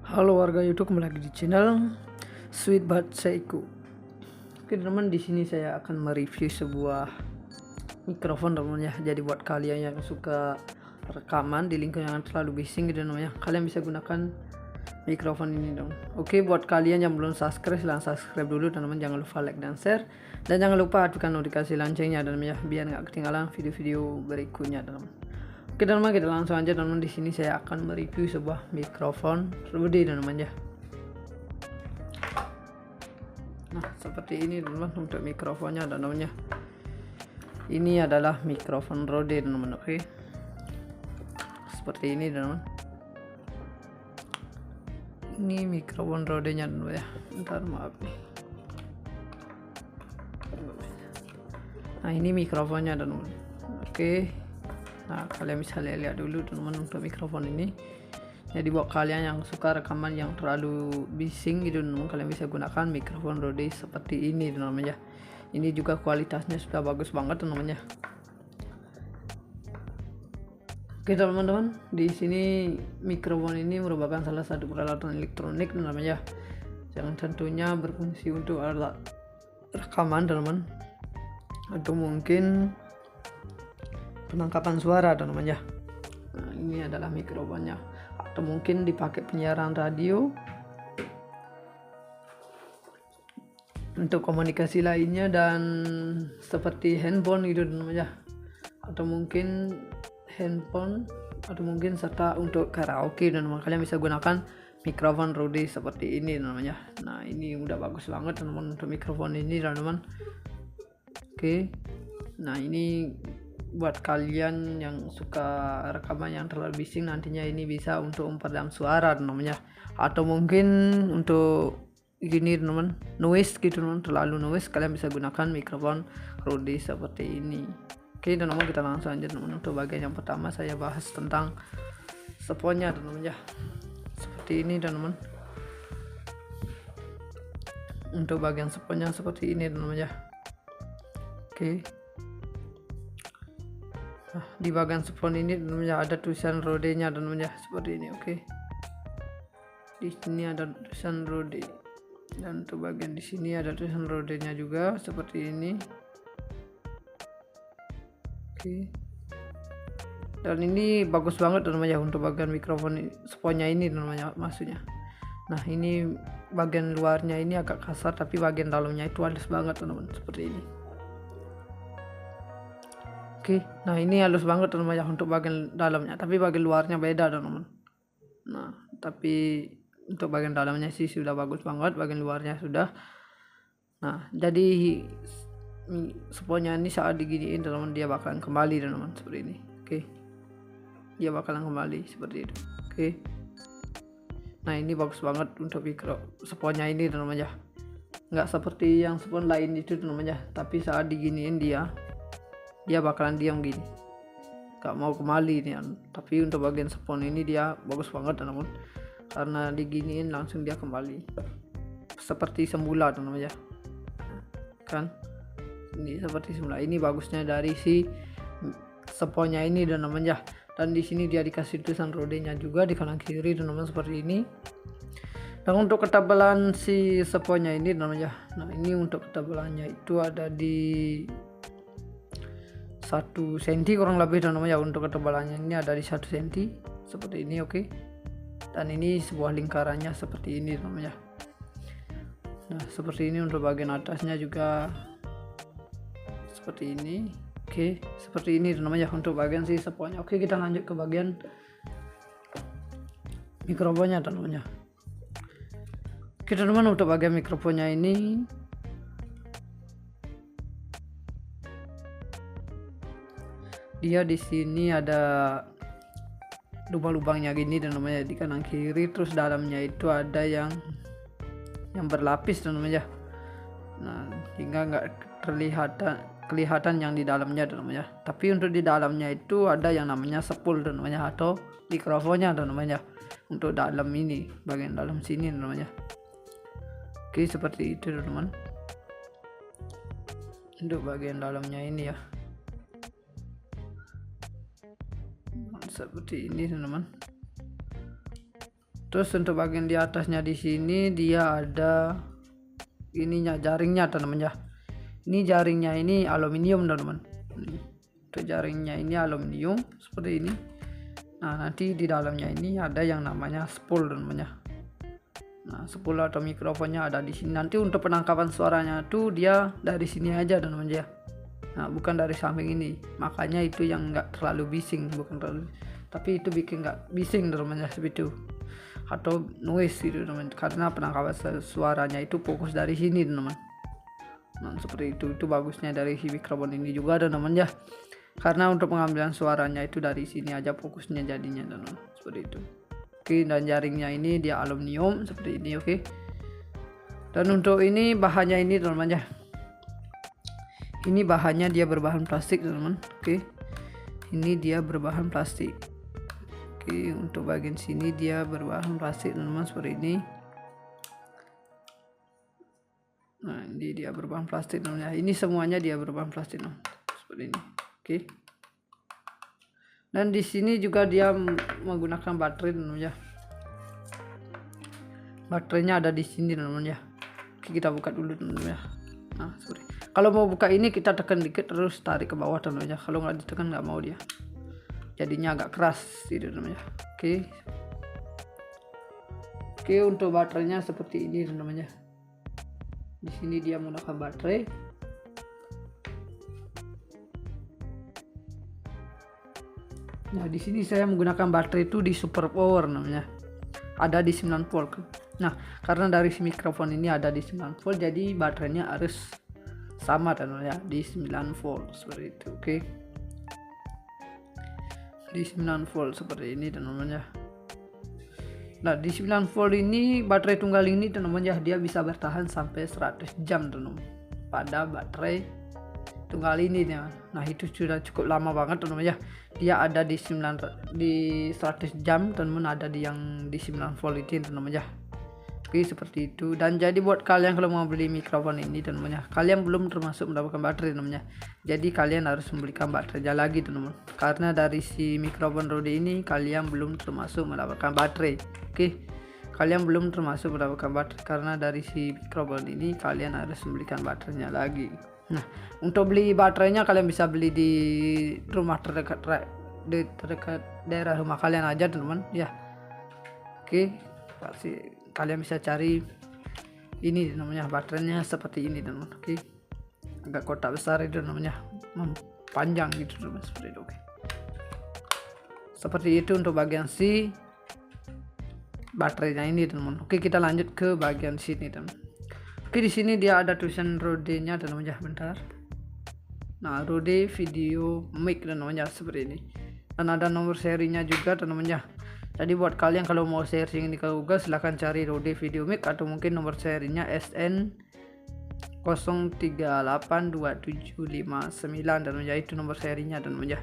Halo warga YouTube, kembali lagi di channel Sweet But Seiku. Oke teman-teman, di sini saya akan mereview sebuah mikrofon teman-teman ya. Jadi buat kalian yang suka rekaman di lingkungan yang terlalu bising gitu namanya, kalian bisa gunakan mikrofon ini dong. Oke, buat kalian yang belum subscribe, silahkan subscribe dulu teman-teman. Jangan lupa like dan share, dan jangan lupa aktifkan notifikasi loncengnya teman-teman ya, biar nggak ketinggalan video-video berikutnya teman-teman. Oke teman-teman, kita langsung aja teman-teman. Di sini saya akan mereview sebuah mikrofon Rode teman-teman ya. Nah, seperti ini teman-teman untuk mikrofonnya teman-teman ya. Ini adalah mikrofon Rode teman-teman. Oke. Seperti ini teman-teman. Ini mikrofon Rode-nya teman-teman ya. Bentar, maaf nih. Nah, ini mikrofonnya teman-teman. Oke. Nah, kalian bisa lihat dulu teman-teman untuk mikrofon ini. Jadi buat kalian yang suka rekaman yang terlalu bising gitu teman-teman, kalian bisa gunakan mikrofon Rode seperti ini teman-teman ya. Ini juga kualitasnya sudah bagus banget teman-teman ya. Oke teman-teman, di sini mikrofon ini merupakan salah satu peralatan elektronik teman-teman ya, yang tentunya berfungsi untuk alat rekaman teman-teman, atau mungkin penangkapan suara teman-teman ya. Nah, ini adalah mikrofonnya, atau mungkin dipakai penyiaran radio, untuk komunikasi lainnya, dan seperti handphone gitu teman-teman ya, atau mungkin handphone, atau mungkin serta untuk karaoke dan kalian bisa gunakan mikrofon Rode seperti ini teman-teman ya. Nah, ini udah bagus banget teman-teman untuk mikrofon ini teman-teman. Oke. Nah, ini buat kalian yang suka rekaman yang terlalu bising, nantinya ini bisa untuk memperedam suara namanya, atau mungkin untuk gini teman-teman, noise gitu teman, terlalu noise, kalian bisa gunakan mikrofon Rode seperti ini. Oke teman-teman, kita langsung aja teman-teman. Untuk bagian yang pertama saya bahas tentang sponnya teman-teman ya. Seperti ini teman-teman. Untuk bagian sponnya seperti ini teman-teman ya. Oke. Nah, di bagian spon ini teman-teman ada tulisan Rode-nya teman-teman ya, seperti ini. Oke. Di sini ada tulisan Rode, dan untuk bagian di sini ada tulisan Rode-nya juga seperti ini. Oke. Dan ini bagus banget teman-teman ya untuk bagian mikrofon sponnya ini teman-teman ya, maksudnya. Nah, ini bagian luarnya ini agak kasar, tapi bagian dalamnya itu halus banget teman-teman, seperti ini. Oke, nah ini halus banget teman-teman ya untuk bagian dalamnya, tapi bagian luarnya beda teman-teman. Nah, tapi untuk bagian dalamnya sih sudah bagus banget, bagian luarnya sudah. Nah, jadi sponnya ini saat diginiin teman-teman, dia bakalan kembali teman-teman, seperti ini. Oke, dia bakalan kembali seperti itu. Oke. Nah, ini bagus banget untuk sponnya ini teman-teman ya. Nggak seperti yang spon lain itu teman-teman ya, tapi saat diginiin dia bakalan diam gini, gak mau kembali nih. Tapi untuk bagian spon ini dia bagus banget teman-teman, karena diginiin langsung dia kembali seperti semula teman-teman ya, kan ini seperti semula. Ini bagusnya dari si sponnya ini teman-teman ya. Dan di sini dia dikasih tulisan Rode-nya juga di kanan kiri teman-teman, seperti ini. Dan untuk ketebalan si sponnya ini teman-teman ya, nah ini untuk ketebalannya itu ada di 1 cm kurang lebih teman-teman ya. Untuk ketebalannya ini ada di 1 cm seperti ini. Oke. Dan ini sebuah lingkarannya seperti ini teman-teman ya. Nah, seperti ini untuk bagian atasnya juga seperti ini. Oke, seperti ini teman-teman ya untuk bagian si sponnya. Oke, kita lanjut ke bagian mikrofonnya teman-teman ya. Oke teman-teman, untuk bagian mikrofonnya ini dia di sini ada lubang-lubangnya gini dan namanya di kanan kiri, terus dalamnya itu ada yang berlapis dan namanya. Nah, hingga nggak kelihatan yang di dalamnya dan namanya. Tapi untuk di dalamnya itu ada yang namanya spool dan namanya, atau mikrofonnya dan namanya, untuk dalam ini, bagian dalam sini dan namanya. Oke, seperti itu teman-teman. Untuk bagian dalamnya ini ya, seperti ini teman-teman. Terus untuk bagian di atasnya di sini dia ada ininya, jaringnya teman-teman ya. Ini jaringnya ini aluminium teman-teman. Untuk jaringnya ini aluminium seperti ini. Nah, nanti di dalamnya ini ada yang namanya spool teman-teman ya. Nah, spool atau mikrofonnya ada di sini. Nanti untuk penangkapan suaranya tuh dia dari sini aja teman-teman ya. Nah, bukan dari samping ini. Makanya itu yang nggak terlalu bising, bukan terlalu, tapi itu bikin nggak bising teman-teman ya, seperti itu. Atau noise gitu teman, karena penangkapan suaranya itu fokus dari sini teman. Nah, seperti itu bagusnya dari si mikrofon ini juga ada teman ya, karena untuk pengambilan suaranya itu dari sini aja fokusnya jadinya teman, seperti itu. Oke, dan jaringnya ini dia aluminium seperti ini. Oke, dan untuk ini bahannya ini teman ya, ini bahannya dia berbahan plastik teman. Oke, ini dia berbahan plastik. Oke, untuk bagian sini dia berbahan plastik teman-teman seperti ini. Nah, ini dia berbahan plastik namanya. Ini semuanya dia berbahan plastik seperti ini. Oke. Dan di sini juga dia menggunakan baterai namanya. Baterainya ada di sini namanya. Oke, kita buka dulu namanya. Nah, seperti. Kalau mau buka ini kita tekan dikit terus tarik ke bawah namanya. Kalau nggak ditekan nggak mau dia. Jadinya agak keras gitu namanya. Oke. Oke, untuk baterainya seperti ini namanya. Di sini dia menggunakan baterai. Nah, di sini saya menggunakan baterai itu di super power namanya. Ada di 9 volt. Nah, karena dari si mikrofon ini ada di 9 volt, jadi baterainya harus sama namanya di 9 volt seperti itu. Oke. Di 9 volt seperti ini namanya. Nah, di 9 volt ini baterai tunggal ini teman-teman ya, dia bisa bertahan sampai 100 jam teman-teman pada baterai tunggal ini ya. Nah, itu sudah cukup lama banget teman-teman ya. Dia ada di 100 jam teman-teman, ada di yang di 9 volt ini teman-teman ya. Oke, seperti itu. Dan jadi buat kalian kalau mau beli mikrofon ini teman-teman ya, kalian belum termasuk mendapatkan baterai teman-teman ya. Jadi kalian harus membelikan baterainya lagi teman-teman. Karena dari si mikrofon Rode ini kalian belum termasuk mendapatkan baterai. Oke. Kalian belum termasuk mendapatkan baterai karena dari si mikrofon ini kalian harus membelikan baterainya lagi. Nah, untuk beli baterainya kalian bisa beli di rumah terdekat daerah rumah kalian aja teman-teman ya. Oke, pasti kalian bisa cari ini namanya, baterainya seperti ini teman-teman. Oke, agak kotak besar itu namanya, panjang gitu teman, seperti itu. Oke, seperti itu untuk bagian si baterainya ini teman. Oke, kita lanjut ke bagian sini teman. Oke, di sini dia ada tulisan Rode-nya teman ya, bentar. Nah, Rode Video Mic namanya seperti ini. Dan ada nomor serinya juga teman ya. Jadi buat kalian kalau mau searching ini ke Google, silahkan cari Rode Video Mic atau mungkin nomor serinya SN 038275 dan itu nomor serinya dan ya.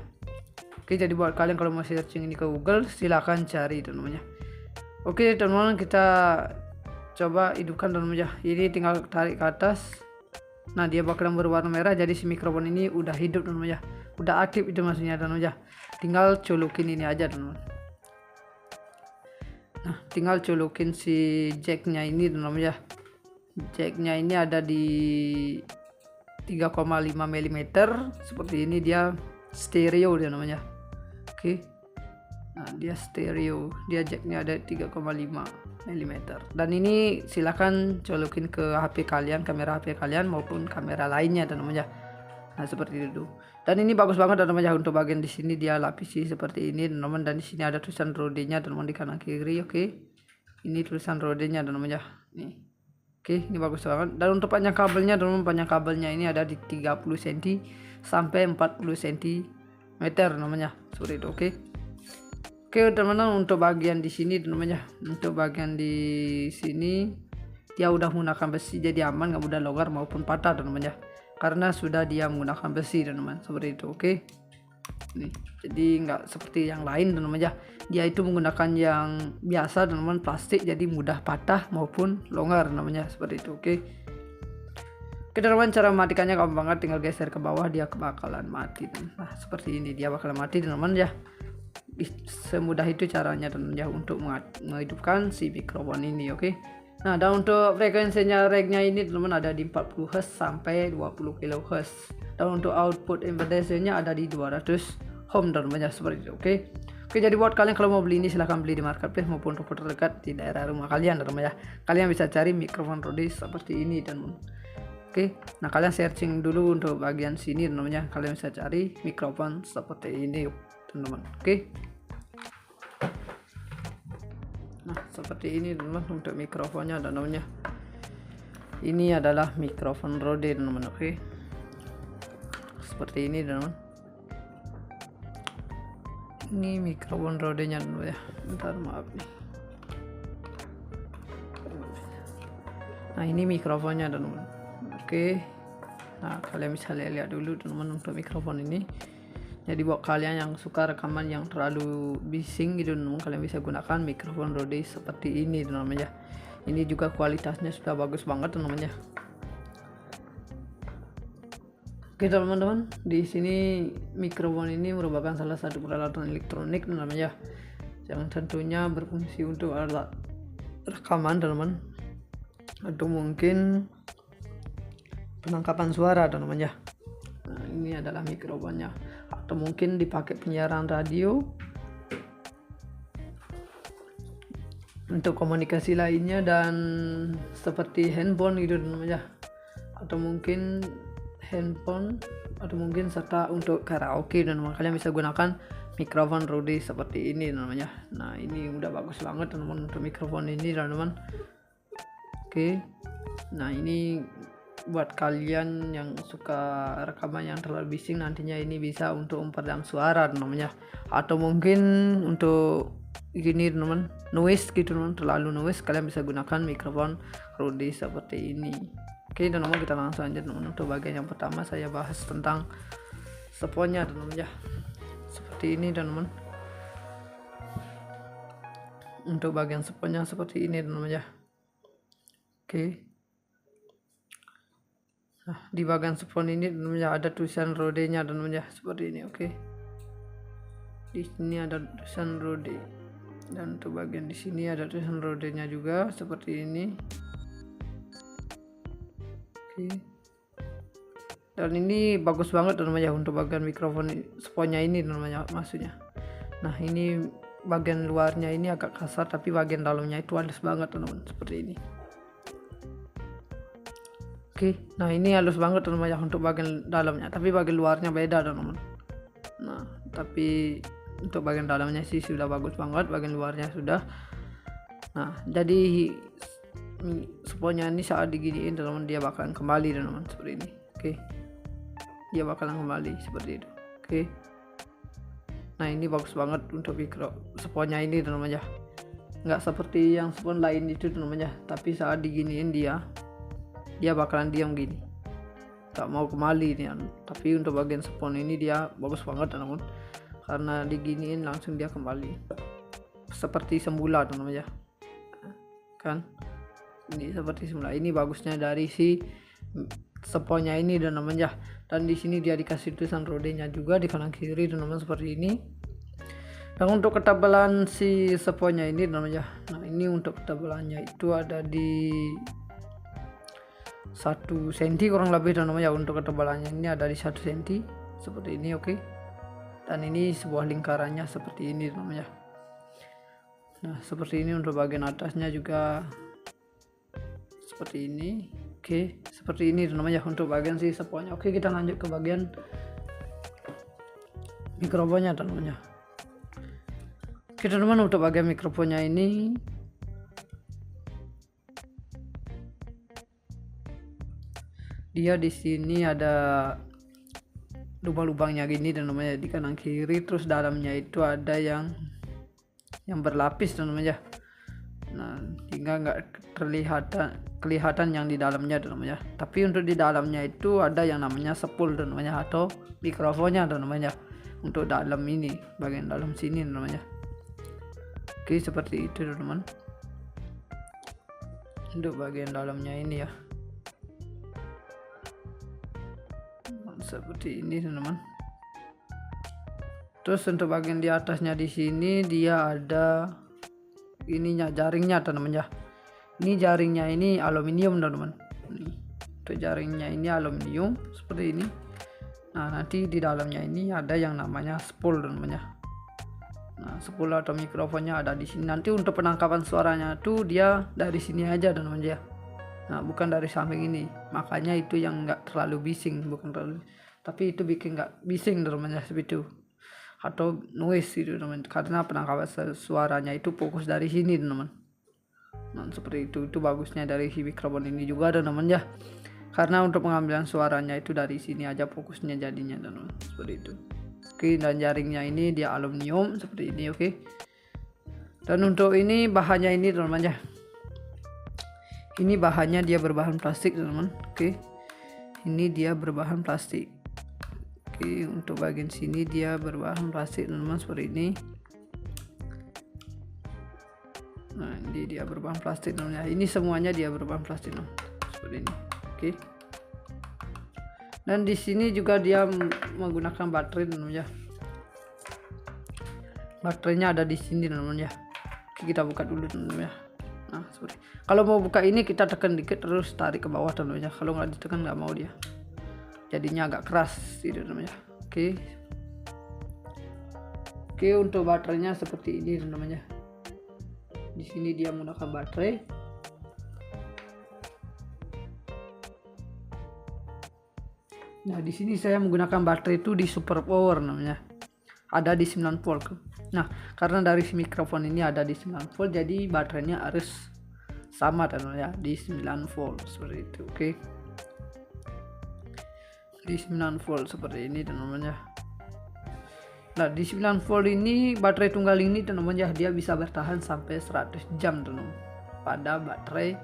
Oke, jadi buat kalian kalau mau searching ini ke Google, silahkan cari teman-teman ya. Oke teman-teman, kita coba hidupkan teman-teman ya. Ini tinggal tarik ke atas. Nah, dia bakalan berwarna merah, jadi si mikrofon ini udah hidup teman-teman ya. Udah aktif itu maksudnya teman-teman ya. Tinggal colokin ini aja teman-teman. Nah, tinggal colokin si jacknya ini teman-teman ya. Jacknya ini ada di 3,5 mm seperti ini, dia stereo dia namanya. Oke. Nah, dia stereo, dia jacknya ada 3,5 mm. Dan ini silahkan colokin ke HP kalian, kamera HP kalian maupun kamera lainnya teman-teman ya. Nah, seperti itu. Dan ini bagus banget teman-teman ya. Untuk bagian di sini dia lapisi seperti ini teman-teman, dan di sini ada tulisan Rode-nya teman-teman di kanan kiri. Oke. Ini tulisan Rode-nya teman-teman ya. Nih. Oke, ini bagus banget. Dan untuk panjang kabelnya teman-teman, panjang kabelnya ini ada di 30 cm sampai 40 cm namanya. Seperti itu. Oke. Oke, teman-teman, untuk bagian di sini teman-teman ya. Untuk bagian di sini dia udah menggunakan besi, jadi aman, nggak mudah longgar maupun patah teman-teman ya. Karena sudah dia menggunakan besi teman-teman, seperti itu. Oke. Nih, jadi nggak seperti yang lain teman-teman ya. Dia itu menggunakan yang biasa teman-teman, plastik, jadi mudah patah maupun longgar namanya, seperti itu. Oke. Oke teman-teman, cara mematikannya gampang banget, tinggal geser ke bawah dia bakalan mati. Nah, seperti ini dia bakalan mati teman-teman ya. semudah itu caranya teman-teman ya untuk menghidupkan si mikrofon ini. Oke. Nah, dan untuk frekuensinya regnya ini teman-teman ada di 40 Hz sampai 20 kHz. Dan untuk output impedance-nya ada di 200 ohm teman-teman ya, seperti itu. Oke. Oke, jadi buat kalian kalau mau beli ini silahkan beli di marketplace maupun toko terdekat di daerah rumah kalian teman-teman ya. Kalian bisa cari mikrofon Rode seperti ini teman-teman. Oke, nah kalian searching dulu untuk bagian sini namanya, kalian bisa cari mikrofon seperti ini teman-teman. Oke, nah seperti ini teman-teman untuk mikrofonnya dan namanya. Ini adalah mikrofon Rode teman-teman. Oke, seperti ini teman-teman. Ini mikrofon Rode-nya teman-teman ya. Bentar, maaf nih. Nah ini mikrofonnya teman-teman. Oke, nah kalian bisa lihat dulu teman-teman untuk mikrofon ini. Jadi buat kalian yang suka rekaman yang terlalu bising gitu teman-teman, kalian bisa gunakan mikrofon Rode seperti ini teman-teman ya. Ini juga kualitasnya sudah bagus banget teman-teman ya. Oke teman-teman, di sini mikrofon ini merupakan salah satu peralatan elektronik teman-teman ya, yang tentunya berfungsi untuk alat rekaman teman-teman, atau mungkin penangkapan suara teman-teman ya. Nah, ini adalah mikrofonnya, atau mungkin dipakai penyiaran radio, untuk komunikasi lainnya, dan seperti handphone gitu teman-teman ya, atau mungkin handphone, atau mungkin serta untuk karaoke dan kalian bisa gunakan mikrofon Rode seperti ini teman-teman ya. Nah ini udah bagus banget teman-teman untuk mikrofon ini teman-teman. Oke, nah ini buat kalian yang suka rekaman yang terlalu bising, nantinya ini bisa untuk memperedam suara namanya, atau mungkin untuk gini teman, noise gitu teman, terlalu noise, kalian bisa gunakan mikrofon Rode seperti ini. Oke teman-teman, kita langsung aja teman, untuk bagian yang pertama saya bahas tentang sponnya teman ya, seperti ini teman. Untuk bagian sponnya seperti ini teman ya. Oke, nah di bagian spon ini teman-teman ada tulisan Rode-nya teman-teman ya, seperti ini. Oke, di sini ada tulisan Rode, dan untuk bagian di sini ada tulisan Rode-nya juga seperti ini. Oke, dan ini bagus banget teman-teman ya untuk bagian mikrofon sponnya ini teman-teman ya, maksudnya. Nah ini bagian luarnya ini agak kasar, tapi bagian dalamnya itu halus banget teman-teman, seperti ini. Oke, nah ini halus banget teman-teman ya untuk bagian dalamnya, tapi bagian luarnya beda teman-teman. Nah tapi untuk bagian dalamnya sih sudah bagus banget, bagian luarnya sudah. Nah jadi sponnya ini saat diginiin teman-teman, dia bakalan kembali teman-teman, seperti ini. Oke, dia bakalan kembali seperti itu. Oke, nah ini bagus banget untuk sponnya ini teman-teman ya, nggak seperti yang spon lain itu teman-teman ya, tapi saat diginiin dia bakalan diam gini, tak mau kembali nih. Tapi untuk bagian spon ini dia bagus banget teman-teman, karena diginiin langsung dia kembali seperti semula teman-teman ya, kan ini seperti semula. Ini bagusnya dari si sponnya ini teman-teman ya. Dan di sini dia dikasih tulisan Rode-nya juga di kanan kiri teman-teman, seperti ini. Dan untuk ketebalan si sponnya ini teman-teman ya, nah ini untuk ketebalannya itu ada di 1 cm kurang lebih teman-teman ya. Untuk ketebalannya ini ada di 1 cm seperti ini. Oke, dan ini sebuah lingkarannya seperti ini teman-teman ya. Nah seperti ini. Untuk bagian atasnya juga seperti ini. Oke, seperti ini teman-teman ya untuk bagian si sponnya. Oke, kita lanjut ke bagian mikrofonnya teman-teman ya. Oke teman-teman, untuk bagian mikrofonnya ini dia di sini ada lubang-lubangnya gini teman-teman ya, di kanan kiri. Terus dalamnya itu ada yang berlapis teman-teman ya. Nah hingga nggak kelihatan yang di dalamnya teman-teman ya. Tapi untuk di dalamnya itu ada yang namanya spool teman-teman ya, atau mikrofonnya teman-teman ya, untuk dalam ini, bagian dalam sini teman-teman ya. Oke, seperti itu teman-teman untuk bagian dalamnya ini ya, seperti ini teman-teman. Terus untuk bagian di atasnya di sini dia ada ininya, jaringnya teman-teman ya. Ini jaringnya ini aluminium teman-teman. Untuk jaringnya ini aluminium seperti ini. Nah, nanti di dalamnya ini ada yang namanya spool teman-teman ya. Nah, spool atau mikrofonnya ada di sini. Nanti untuk penangkapan suaranya tuh dia dari sini aja teman-teman ya. Nah, bukan dari samping ini. Makanya itu yang enggak terlalu bising, bukan terlalu. Tapi itu bikin enggak bising teman-teman ya, seperti itu. Atau noise gitu teman, karena penangkapan suaranya itu fokus dari sini teman. Nah, seperti itu bagusnya dari si mikrofon ini juga teman ya, karena untuk pengambilan suaranya itu dari sini aja fokusnya jadinya teman, seperti itu. Oke, dan jaringnya ini dia aluminium seperti ini. Oke, dan untuk ini bahannya ini teman ya, ini bahannya dia berbahan plastik teman. Oke, ini dia berbahan plastik. Oke, untuk bagian sini dia berbahan plastik teman-teman seperti ini. Nah, ini dia berbahan plastik teman-teman. Ini semuanya dia berbahan plastik teman, seperti ini. Oke. Dan di sini juga dia menggunakan baterai teman-teman ya. Baterainya ada di sini teman-teman ya. Oke, kita buka dulu teman-teman ya. Nah, seperti. Kalau mau buka ini kita tekan dikit terus tarik ke bawah teman-teman ya. Kalau nggak ditekan nggak mau dia. Jadinya agak keras gitu namanya. Oke, untuk baterainya seperti ini namanya. Di sini dia menggunakan baterai. Nah, di sini saya menggunakan baterai itu di super power namanya. Ada di 9 volt. Nah, karena dari si mikrofon ini ada di 9 volt, jadi baterainya harus sama namanya di 9 volt seperti itu. Oke. Di 9 volt seperti ini teman-teman ya. Nah, di 9 volt ini baterai tunggal ini teman-teman ya, dia bisa bertahan sampai 100 jam teman-teman pada baterai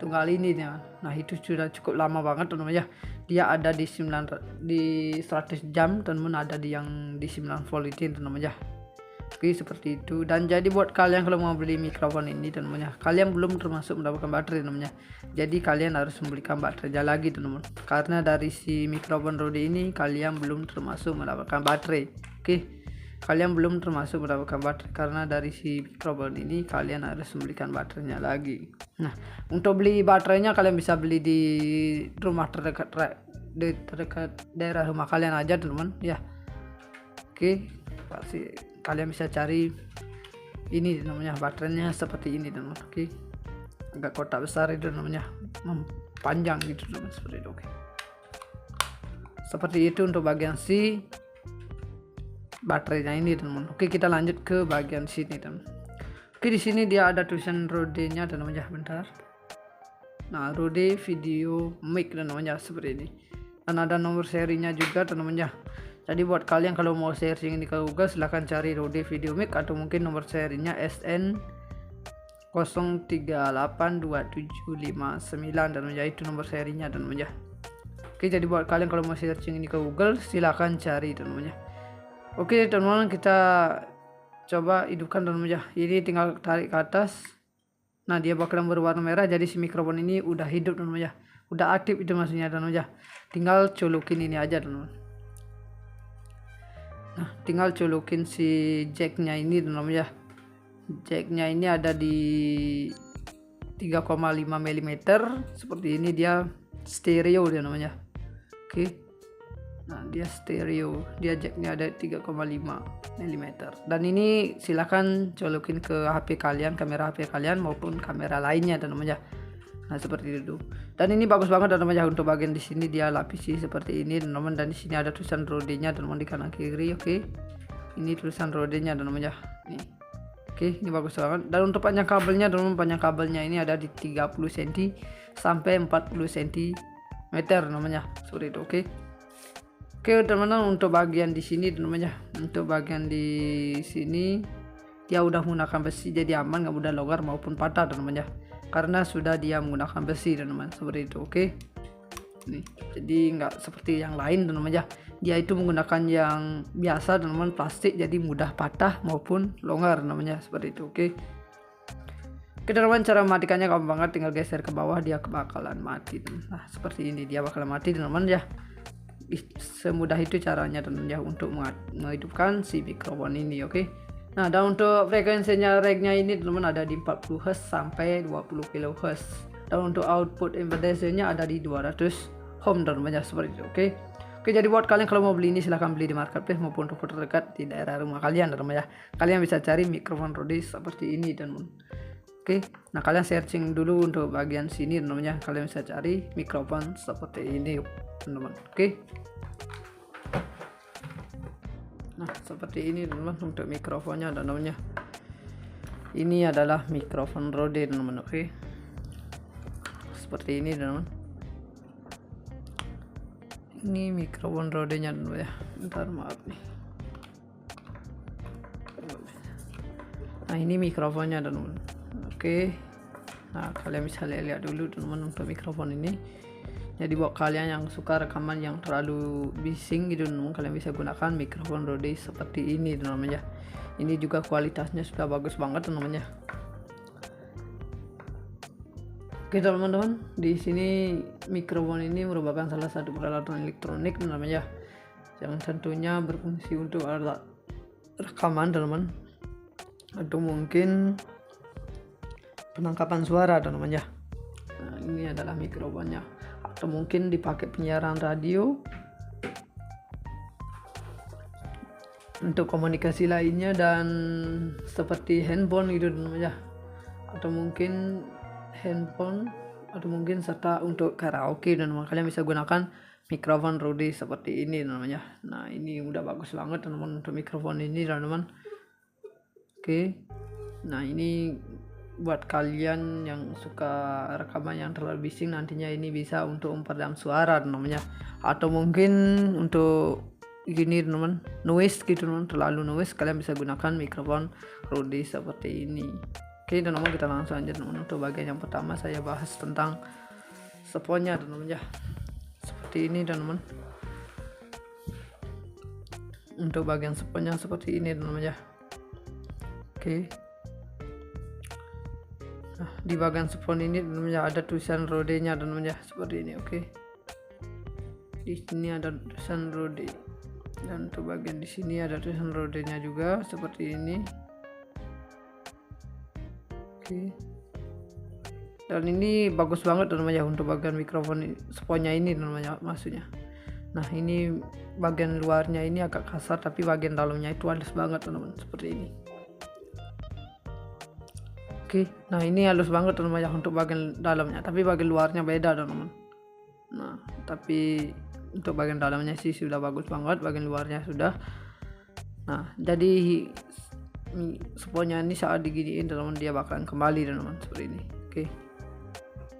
tunggal ini teman. Nah, itu sudah cukup lama banget teman-teman ya. Dia ada di 100 jam teman-teman, ada di yang di 9 volt ini teman-teman ya. Oke, seperti itu. Dan jadi buat kalian kalau mau beli mikrofon ini teman-teman ya, kalian belum termasuk mendapatkan baterai teman-teman ya. Jadi kalian harus membelikan baterainya lagi teman-teman. Karena dari si mikrofon Rode ini kalian belum termasuk mendapatkan baterai. Oke. Kalian belum termasuk mendapatkan baterai karena dari si mikrofon ini kalian harus membelikan baterainya lagi. Nah, untuk beli baterainya kalian bisa beli di rumah terdekat daerah rumah kalian aja teman-teman ya. Oke, pasti kalian bisa cari ini namanya baterainya seperti ini teman. Oke, agak kotak besar itu namanya, panjang gitu teman, seperti itu. Oke, seperti itu untuk bagian si baterainya ini teman. Oke, kita lanjut ke bagian sini teman. Oke, di sini dia ada tulisan Rode-nya teman ya, bentar. Nah, Rode Video Mic namanya seperti ini. Dan ada nomor serinya juga teman ya. Jadi buat kalian kalau mau searching ini ke Google, silahkan cari Rode Video Mic atau mungkin nomor serinya SN 038279 dan itu nomor serinya dan ya. Oke, jadi buat kalian kalau mau searching ini ke Google, silahkan cari teman-teman ya. Oke teman-teman, kita coba hidupkan teman-teman ya. Ini tinggal tarik ke atas. Nah, dia bakalan berwarna merah, jadi si mikrofon ini udah hidup teman-teman ya. Udah aktif itu maksudnya teman-teman ya. Tinggal colokin ini aja teman-teman. Nah, tinggal colokin si jacknya ini teman-teman ya. Jacknya ini ada di 3,5 mm seperti ini, dia stereo dia namanya. Oke. Nah, dia stereo, dia jacknya ada 3,5 mm. Dan ini silahkan colokin ke HP kalian, kamera HP kalian maupun kamera lainnya teman-teman ya. Nah, seperti itu. Dan ini bagus banget teman-teman ya. Untuk bagian di sini dia lapisi seperti ini teman-teman, dan di sini ada tulisan Rode-nya teman-teman di kanan kiri. Oke. Ini tulisan Rode-nya teman-teman ya. Nih. Oke, ini bagus banget. Dan untuk panjang kabelnya teman-teman, panjang kabelnya ini ada di 30 cm sampai 40 cm namanya. Seperti itu. Oke. Oke, teman-teman, untuk bagian di sini teman-teman ya. Untuk bagian di sini dia udah menggunakan besi, jadi aman, nggak mudah longgar maupun patah teman-teman ya. Karena sudah dia menggunakan besi teman-teman, seperti itu. Oke. Nih, jadi nggak seperti yang lain teman-teman ya. Dia itu menggunakan yang biasa teman-teman, plastik, jadi mudah patah maupun longgar namanya, seperti itu. Oke. Oke teman-teman, cara mematikannya gampang banget, tinggal geser ke bawah dia bakalan mati. Nah, seperti ini dia bakalan mati teman-teman ya. semudah itu caranya teman-teman ya untuk menghidupkan si mikrofon ini. Oke. Nah, dan untuk frekuensinya regnya ini teman-teman ada di 40 Hz sampai 20 kHz. Dan untuk output impedance-nya ada di 200 ohm teman-teman ya, seperti itu. Oke. Oke, jadi buat kalian kalau mau beli ini silahkan beli di marketplace maupun toko terdekat di daerah rumah kalian teman-teman ya. Kalian bisa cari mikrofon Rode seperti ini teman-teman. Oke, nah kalian searching dulu untuk bagian sini teman-teman ya. Kalian bisa cari mikrofon seperti ini teman-teman. Oke. Nah, seperti ini teman-teman untuk mikrofonnya teman-teman ya. Ini adalah mikrofon Rode teman-teman. Oke. Seperti ini teman-teman. Ini mikrofon Rode-nya teman-teman ya. Bentar, maaf nih. Nah, ini mikrofonnya teman-teman. Oke. Nah, kalian bisa lihat dulu teman-teman untuk mikrofon ini. Jadi buat kalian yang suka rekaman yang terlalu bising gitu teman-teman, kalian bisa gunakan mikrofon Rode seperti ini teman-teman ya. Ini juga kualitasnya sudah bagus banget teman-teman ya. Oke teman-teman, di sini mikrofon ini merupakan salah satu peralatan elektronik teman-teman ya, yang tentunya berfungsi untuk alat rekaman teman-teman, atau mungkin penangkapan suara teman-teman ya. Nah, ini adalah mikrofonnya, atau mungkin dipakai penyiaran radio, untuk komunikasi lainnya, dan seperti handphone gitu teman-teman ya, atau mungkin handphone, atau mungkin serta untuk karaoke dan kalian bisa gunakan mikrofon Rode seperti ini namanya. Nah, ini udah bagus banget teman-teman untuk mikrofon ini teman-teman. Oke. Nah, ini buat kalian yang suka rekaman yang terlalu bising, nantinya ini bisa untuk memperedam suara namanya, atau mungkin untuk gini teman-teman, noise gitu teman, terlalu noise, kalian bisa gunakan mikrofon Rode seperti ini. Oke teman-teman, kita langsung aja teman-teman. Untuk bagian yang pertama saya bahas tentang sponnya teman-teman ya. Seperti ini teman-teman. Untuk bagian sponnya seperti ini teman-teman ya. Oke. Nah, di bagian spon ini teman-teman ya ada tulisan Rode-nya teman-teman ya, seperti ini. Oke. Di sini ada tulisan Rode. Dan untuk bagian di sini ada tulisan Rode-nya juga seperti ini. Oke. Dan ini bagus banget teman-teman ya untuk bagian mikrofon sponnya ini teman-teman ya, maksudnya. Nah, ini bagian luarnya ini agak kasar, tapi bagian dalamnya itu halus banget teman-teman, seperti ini. Oke, nah ini halus banget teman-teman ya untuk bagian dalamnya, tapi bagian luarnya beda teman-teman. Nah, tapi untuk bagian dalamnya sih sudah bagus banget, bagian luarnya sudah. Nah, jadi sponnya ini saat diginiin teman-teman dia bakalan kembali teman-teman, seperti ini. Oke,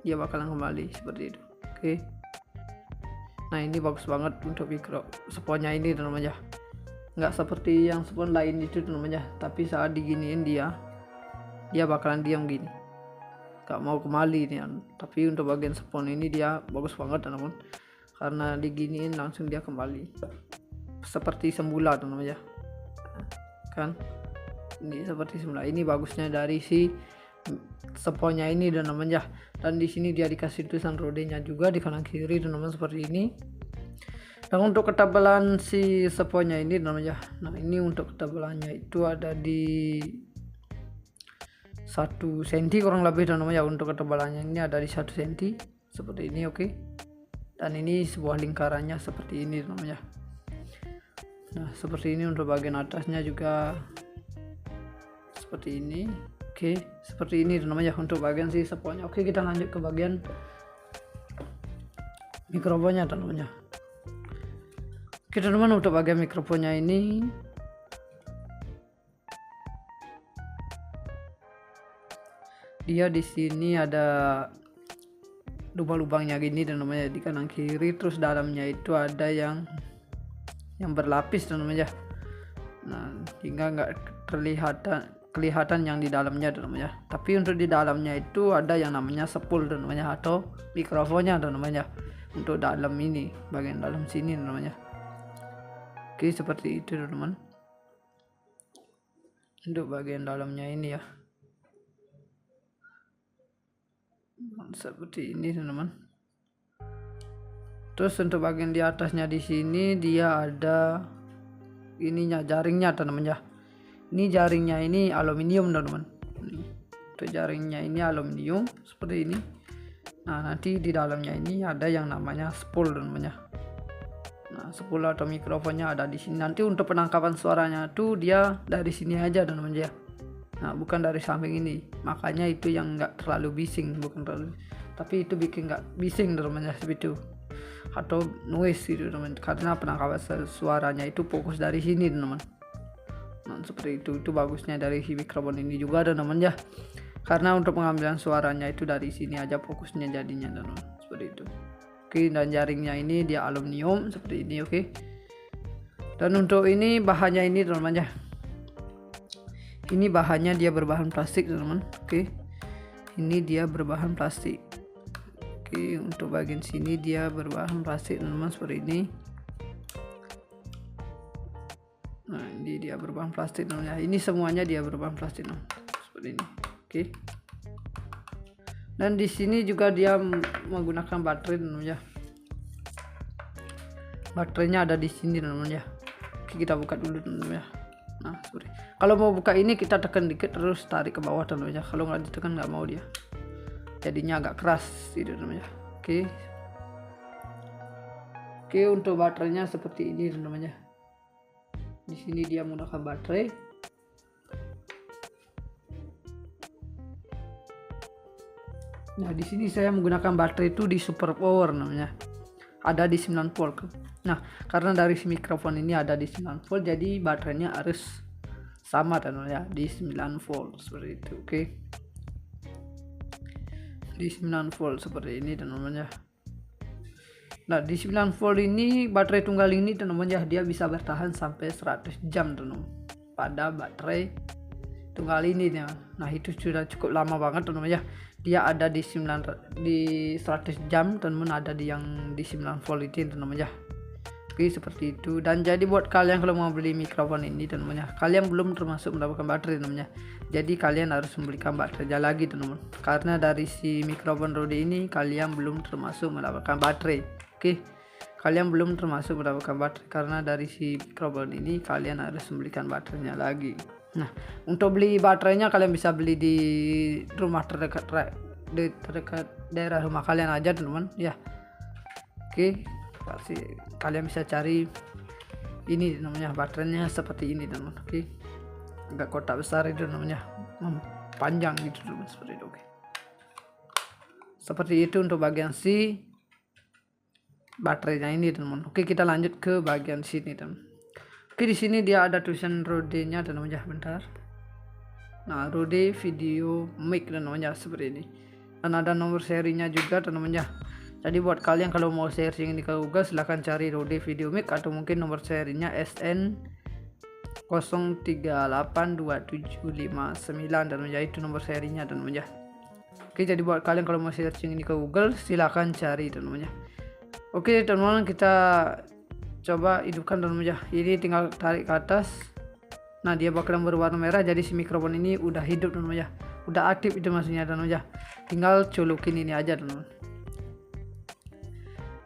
dia bakalan kembali seperti itu. Oke, nah ini bagus banget untuk sponnya ini teman-teman ya, nggak seperti yang spon lain itu teman-teman ya, tapi saat diginiin dia bakalan diam gini, nggak mau kembali nih. Tapi untuk bagian spon ini dia bagus banget teman-teman, karena diginiin langsung dia kembali seperti semula teman-teman ya, kan ini seperti semula. Ini bagusnya dari si sponnya ini teman-teman ya. Dan di sini dia dikasih tulisan Rode-nya juga di kanan kiri teman-teman, seperti ini. Dan untuk ketebalan si sponnya ini teman-teman ya, nah ini untuk ketebalannya itu ada di 1 cm kurang lebih teman-teman ya. Untuk ketebalannya ini ada di 1 cm seperti ini. Oke. Dan ini sebuah lingkarannya seperti ini teman-teman ya. Nah, seperti ini. Untuk bagian atasnya juga seperti ini. Oke, seperti ini teman-teman ya untuk bagian si sponnya. Oke, kita lanjut ke bagian mikrofonnya teman-teman ya. Oke teman-teman, untuk bagian mikrofonnya ini dia di sini ada lubang-lubangnya gini teman-teman ya, di kanan kiri. Terus dalamnya itu ada yang berlapis teman-teman ya. Nah, hingga nggak kelihatan yang di dalamnya teman-teman ya. Tapi untuk di dalamnya itu ada yang namanya spool teman-teman ya, atau mikrofonnya teman-teman ya, untuk dalam ini, bagian dalam sini teman-teman ya. Oke, seperti itu teman-teman untuk bagian dalamnya ini ya, seperti ini teman-teman. Terus untuk bagian di atasnya di sini dia ada ininya, jaringnya teman-teman ya. Ini jaringnya ini aluminium teman-teman. Untuk jaringnya ini aluminium seperti ini. Nah, nanti di dalamnya ini ada yang namanya spool teman-teman ya. Nah, spool atau mikrofonnya ada di sini. Nanti untuk penangkapan suaranya tuh dia dari sini aja teman-teman ya. Nah, bukan dari samping ini. Makanya itu yang enggak terlalu bising, bukan terlalu. Tapi itu bikin enggak bising teman-teman ya, seperti itu. Atau noise gitu teman, karena penangkapan suaranya itu fokus dari sini teman. Nah, seperti itu bagusnya dari si mikrofon ini juga teman ya, karena untuk pengambilan suaranya itu dari sini aja fokusnya jadinya teman, seperti itu. Oke, dan jaringnya ini dia aluminium seperti ini. Oke, dan untuk ini bahannya ini teman ya, ini bahannya dia berbahan plastik teman. Oke, ini dia berbahan plastik. Oke, untuk bagian sini dia berbahan plastik teman-teman seperti ini. Nah, ini dia berbahan plastik teman-teman. Ini semuanya dia berbahan plastik teman, seperti ini. Oke. Dan di sini juga dia menggunakan baterai teman-teman ya. Baterainya ada di sini teman-teman ya. Oke, kita buka dulu teman-teman ya. Nah, seperti. Kalau mau buka ini kita tekan dikit terus tarik ke bawah teman-teman ya. Kalau nggak ditekan nggak mau dia. Jadinya agak keras gitu namanya. Oke, untuk baterainya seperti ini namanya. Di sini dia menggunakan baterai. Nah, di sini saya menggunakan baterai itu di super power namanya. Ada di 9 volt. Nah, karena dari mikrofon ini ada di 9 volt, jadi baterainya harus sama namanya di 9 volt seperti itu. Oke. Di 9 volt seperti ini teman-teman ya. Nah, di 9 volt ini baterai tunggal ini teman-teman ya, dia bisa bertahan sampai 100 jam teman-teman pada baterai tunggal ini ya. Nah, itu sudah cukup lama banget teman-teman ya. Dia ada di 100 jam teman-teman, ada di yang di 9 volt ini teman-teman ya. Oke, seperti itu. Dan jadi buat kalian kalau mau beli mikrofon ini teman-teman ya, kalian belum termasuk mendapatkan baterai teman-teman ya. Jadi kalian harus membelikan baterainya lagi teman-teman. Karena dari si mikrofon Rode ini kalian belum termasuk mendapatkan baterai. Oke. Kalian belum termasuk mendapatkan baterai karena dari si mikrofon ini kalian harus membelikan baterainya lagi. Nah, untuk beli baterainya kalian bisa beli di rumah terdekat daerah rumah kalian aja teman-teman ya. Oke. Pasti kalian bisa cari ini namanya, baterainya seperti ini teman. Oke, agak kotak besar itu namanya, panjang gitu teman, seperti itu. Oke, seperti itu untuk bagian si baterainya ini teman. Oke, kita lanjut ke bagian sini teman. Oke, di sini dia ada tulisan Rode-nya teman ya, bentar. Nah, Rode Video Mic namanya seperti ini, dan ada nomor serinya juga teman ya. Jadi buat kalian kalau mau searching di Google silahkan cari Rode Video Mic atau mungkin nomor serinya SN 038275 dan itu nomor serinya teman-teman ya. Oke, jadi buat kalian kalau mau searching ini ke Google silahkan cari teman-teman ya. Oke teman-teman, kita coba hidupkan teman-teman ya. Ini tinggal tarik ke atas. Nah, dia bakalan berwarna merah, jadi si mikrofon ini udah hidup teman-teman ya. Udah aktif itu maksudnya teman-teman ya. Tinggal colokin ini aja teman-teman.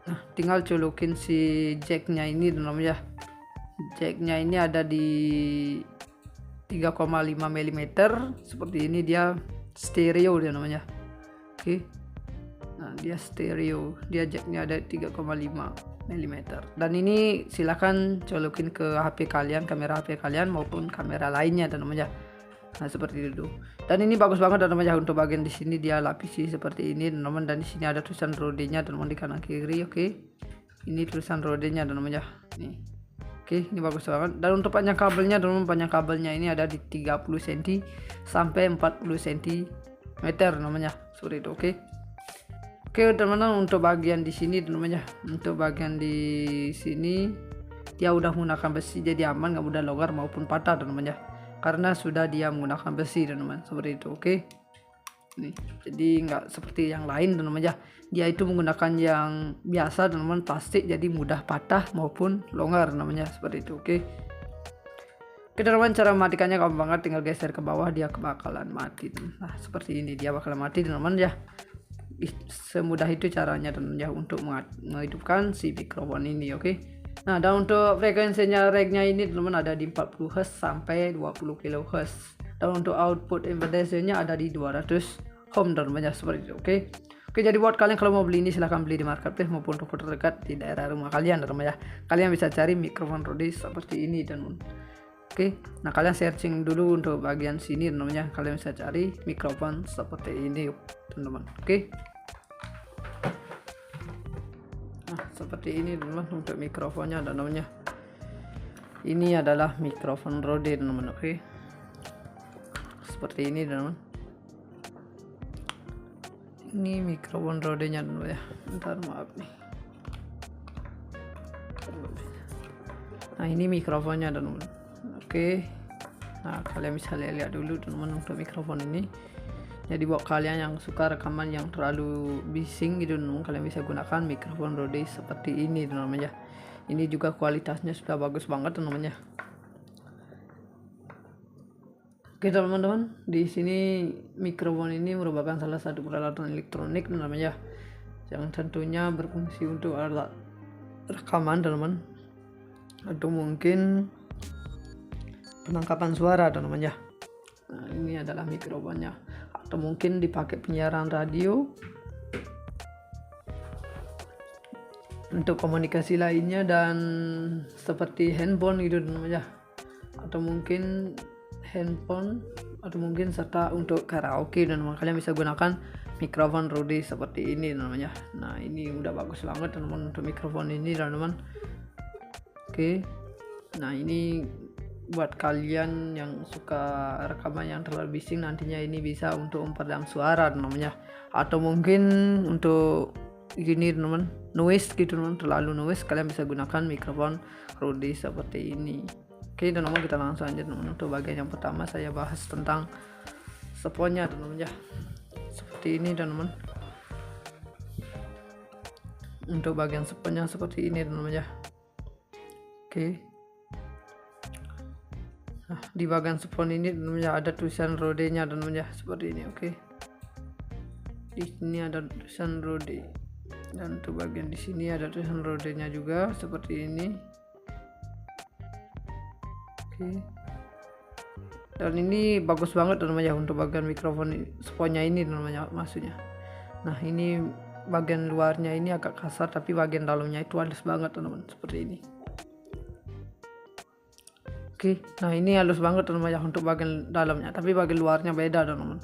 Nah, tinggal colokin si jacknya ini teman-teman ya. Jacknya ini ada di 3,5 mm seperti ini, dia stereo dia namanya. Oke. Nah, dia stereo, dia jacknya ada 3,5 mm. Dan ini silahkan colokin ke HP kalian, kamera HP kalian maupun kamera lainnya teman-teman ya. Nah, seperti itu. Dan ini bagus banget teman-teman ya. Untuk bagian di sini dia lapisi seperti ini teman-teman, dan di sini ada tulisan Rode-nya teman-teman di kanan kiri. Oke. Ini tulisan Rode-nya teman-teman ya. Nih. Oke, ini bagus banget. Dan untuk panjang kabelnya teman-teman, panjang kabelnya ini ada di 30 cm sampai 40 cm namanya. Seperti itu. Oke. Oke, teman-teman, untuk bagian di sini teman-teman ya. Untuk bagian di sini dia udah menggunakan besi, jadi aman, nggak mudah longgar maupun patah teman-teman ya. Karena sudah dia menggunakan besi teman-teman, seperti itu. Oke. Nih, jadi nggak seperti yang lain teman-teman ya. Dia itu menggunakan yang biasa teman-teman, plastik, jadi mudah patah maupun longgar namanya, seperti itu. Oke. Oke teman-teman, cara mematikannya gampang banget, tinggal geser ke bawah dia bakalan mati. Nah, seperti ini dia bakalan mati teman-teman ya. semudah itu caranya teman ya untuk menghidupkan si mikrofon ini. Oke. Nah, dan untuk frekuensinya ragnya ini teman ada di 40 Hz sampai 20 kHz. Dan untuk output impedance-nya ada di 200 ohm teman ya, seperti itu. Oke. Oke, jadi buat kalian kalau mau beli ini silahkan beli di marketplace maupun toko terdekat di daerah rumah kalian teman ya. Kalian bisa cari mikrofon Rode seperti ini teman. Oke, nah kalian searching dulu untuk bagian sini namanya, kalian bisa cari mikrofon seperti ini teman-teman. Oke, nah seperti ini teman-teman untuk mikrofonnya dan namanya. Ini adalah mikrofon Rode teman-teman. Oke, seperti ini teman-teman. Ini mikrofon Rode nya dulu ya. Bentar, maaf nih. Nah, ini mikrofonnya teman-teman. Oke. Nah, kalian bisa lihat dulu teman-teman untuk mikrofon ini. Jadi buat kalian yang suka rekaman yang terlalu bising gitu teman-teman, kalian bisa gunakan mikrofon Rode seperti ini teman-teman ya. Ini juga kualitasnya sudah bagus banget teman-teman ya. Oke teman-teman, di sini mikrofon ini merupakan salah satu peralatan elektronik namanya, yang tentunya berfungsi untuk alat rekaman teman-teman, atau mungkin penangkapan suara teman-teman ya. Nah, ini adalah mikrofonnya, atau mungkin dipakai penyiaran radio, untuk komunikasi lainnya dan seperti handphone gitu teman-teman ya, atau mungkin handphone, atau mungkin serta untuk karaoke dan kalian bisa gunakan mikrofon Rode seperti ini namanya. Nah, ini udah bagus banget teman-teman untuk mikrofon ini teman-teman. Oke. Nah, ini buat kalian yang suka rekaman yang terlalu bising, nantinya ini bisa untuk memperedam suara namanya, atau mungkin untuk gini teman-teman, noise gitu teman, terlalu noise, kalian bisa gunakan mikrofon Rode seperti ini. Oke teman-teman, kita langsung aja teman-teman. Untuk bagian yang pertama saya bahas tentang sponnya teman-teman ya, seperti ini teman-teman. Untuk bagian sponnya seperti ini teman-teman ya. Oke. Nah, di bagian spon ini teman-teman ya, ada tulisan Rode nya teman-teman ya, seperti ini. Oke. Di sini ada tulisan Rode, dan untuk bagian di sini ada tulisan Rode nya juga seperti ini. Dan ini bagus banget teman-teman ya untuk bagian mikrofon sponnya ini teman-teman ya, maksudnya. Nah, ini bagian luarnya ini agak kasar, tapi bagian dalamnya itu halus banget teman-teman, seperti ini. Oke, nah ini halus banget teman-teman ya untuk bagian dalamnya, tapi bagian luarnya beda teman-teman.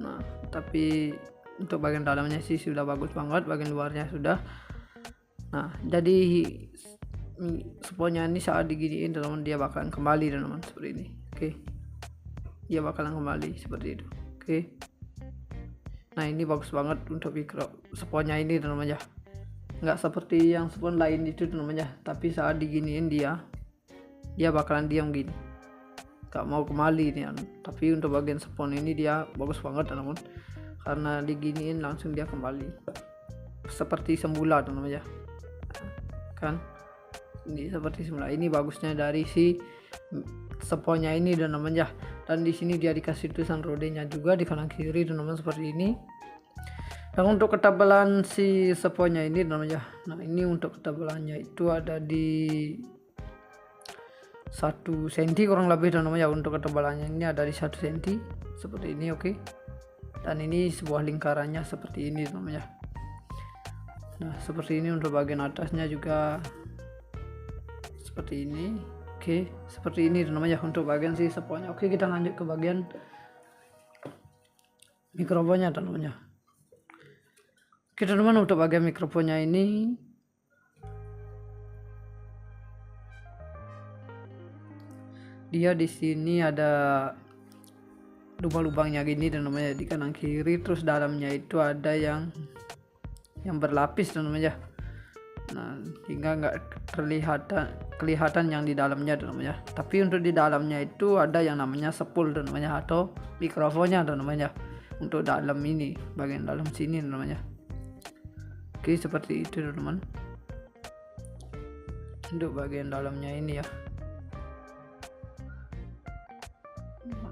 Nah, tapi untuk bagian dalamnya sih sudah bagus banget, bagian luarnya sudah. Nah, jadi sponnya ini saat diginiin teman-teman, dia bakalan kembali teman-teman, seperti ini. Oke, dia bakalan kembali seperti itu. Oke, nah ini bagus banget untuk sponnya ini teman-teman ya, nggak seperti yang spon lain itu teman-teman ya, tapi saat diginiin dia bakalan diam gini, nggak mau kembali nih. Tapi untuk bagian spon ini dia bagus banget teman-teman, karena diginiin langsung dia kembali seperti semula teman-teman ya, kan ini seperti semula. Ini bagusnya dari si sponnya ini dan namanya. Dan di sini dia dikasih tulisan Rode nya juga di kanan kiri teman-teman, seperti ini. Dan untuk ketebalan si sponnya ini namanya, nah ini untuk ketebalannya itu ada di 1 cm kurang lebih teman-teman ya. Untuk ketebalannya ini ada di 1 cm seperti ini. Oke, dan ini sebuah lingkarannya seperti ini teman-teman ya. Nah, seperti ini untuk bagian atasnya juga seperti ini. Oke, seperti ini namanya untuk bagian si sponnya. Oke, kita lanjut ke bagian mikrofonnya teman-teman. Oke teman-teman, untuk bagian mikrofonnya ini dia di sini ada lubang-lubangnya gini teman-teman, di kanan kiri, terus dalamnya itu ada yang berlapis teman-teman ya. Nah, hingga nggak kelihatan yang di dalamnya teman-teman ya. Tapi untuk di dalamnya itu ada yang namanya spool teman-teman ya, atau mikrofonnya teman-teman ya, untuk dalam ini, bagian dalam sini teman-teman ya. Oke, seperti itu teman-teman untuk bagian dalamnya ini ya,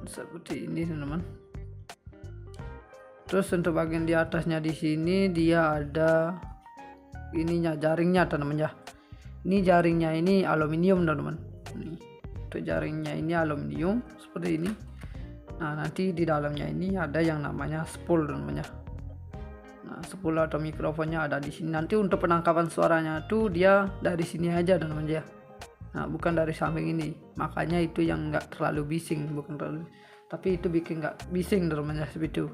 seperti ini teman-teman. Terus untuk bagian di atasnya di sini dia ada ininya, jaringnya teman-teman ya. Ini jaringnya ini aluminium teman-teman. Untuk jaringnya ini aluminium seperti ini. Nah, nanti di dalamnya ini ada yang namanya spool teman-teman ya. Nah, spool atau mikrofonnya ada di sini. Nanti untuk penangkapan suaranya tuh dia dari sini aja teman-teman ya. Nah, bukan dari samping ini. Makanya itu yang enggak terlalu bising, bukan terlalu. Tapi itu bikin enggak bising teman-teman ya, seperti itu.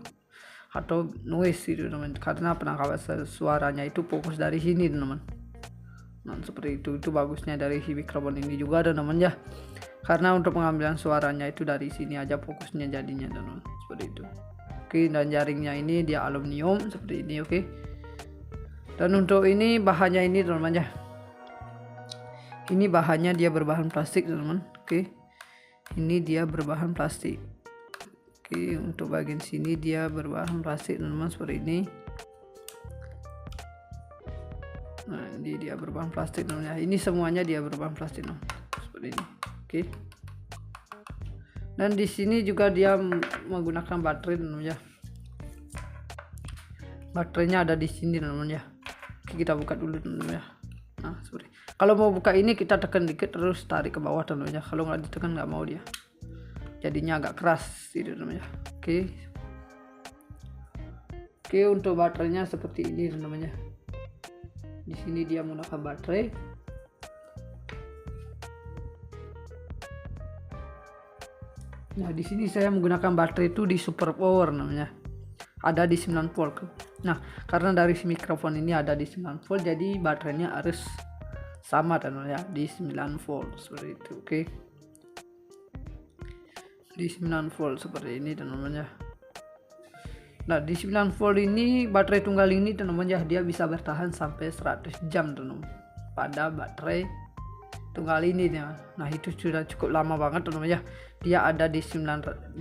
Atau noise itu teman-teman. Karena penangkapan suaranya itu fokus dari sini teman-teman. Nah, seperti itu bagusnya dari si mikrofon ini juga teman-teman ya. Karena untuk pengambilan suaranya itu dari sini aja fokusnya jadinya teman-teman, seperti itu. Oke, dan jaringnya ini dia aluminium seperti ini, oke. Dan untuk ini bahannya ini teman-teman ya. Ini bahannya dia berbahan plastik teman-teman. Oke. Ini dia berbahan plastik. Oke, untuk bagian sini dia berbahan plastik teman-teman seperti ini. Nah, ini dia berbahan plastik teman-teman ya. Ini semuanya dia berbahan plastik teman-teman. Seperti ini. Oke. Dan di sini juga dia menggunakan baterai teman-teman ya. Baterainya ada di sini teman-teman ya. Oke, kita buka dulu teman-teman ya. Nah, seperti. Kalau mau buka ini kita tekan dikit terus tarik ke bawah teman-teman ya. Kalau nggak ditekan nggak mau dia. Jadinya agak keras gitu teman-teman ya. Oke. Oke, untuk baterainya seperti ini teman-teman ya. Di sini dia menggunakan baterai. Nah, di sini saya menggunakan baterai itu di super power namanya. Ada di 9 volt. Nah, karena dari si mikrofon ini ada di 9 volt, jadi baterainya harus sama teman ya, di 9 volt seperti itu. Oke. Di 9 volt seperti ini teman-teman ya. Nah, di 9 volt ini baterai tunggal ini teman-teman ya, dia bisa bertahan sampai 100 jam teman-teman. Pada baterai tunggal ini ya. Nah, itu sudah cukup lama banget teman-teman ya. Dia ada di 100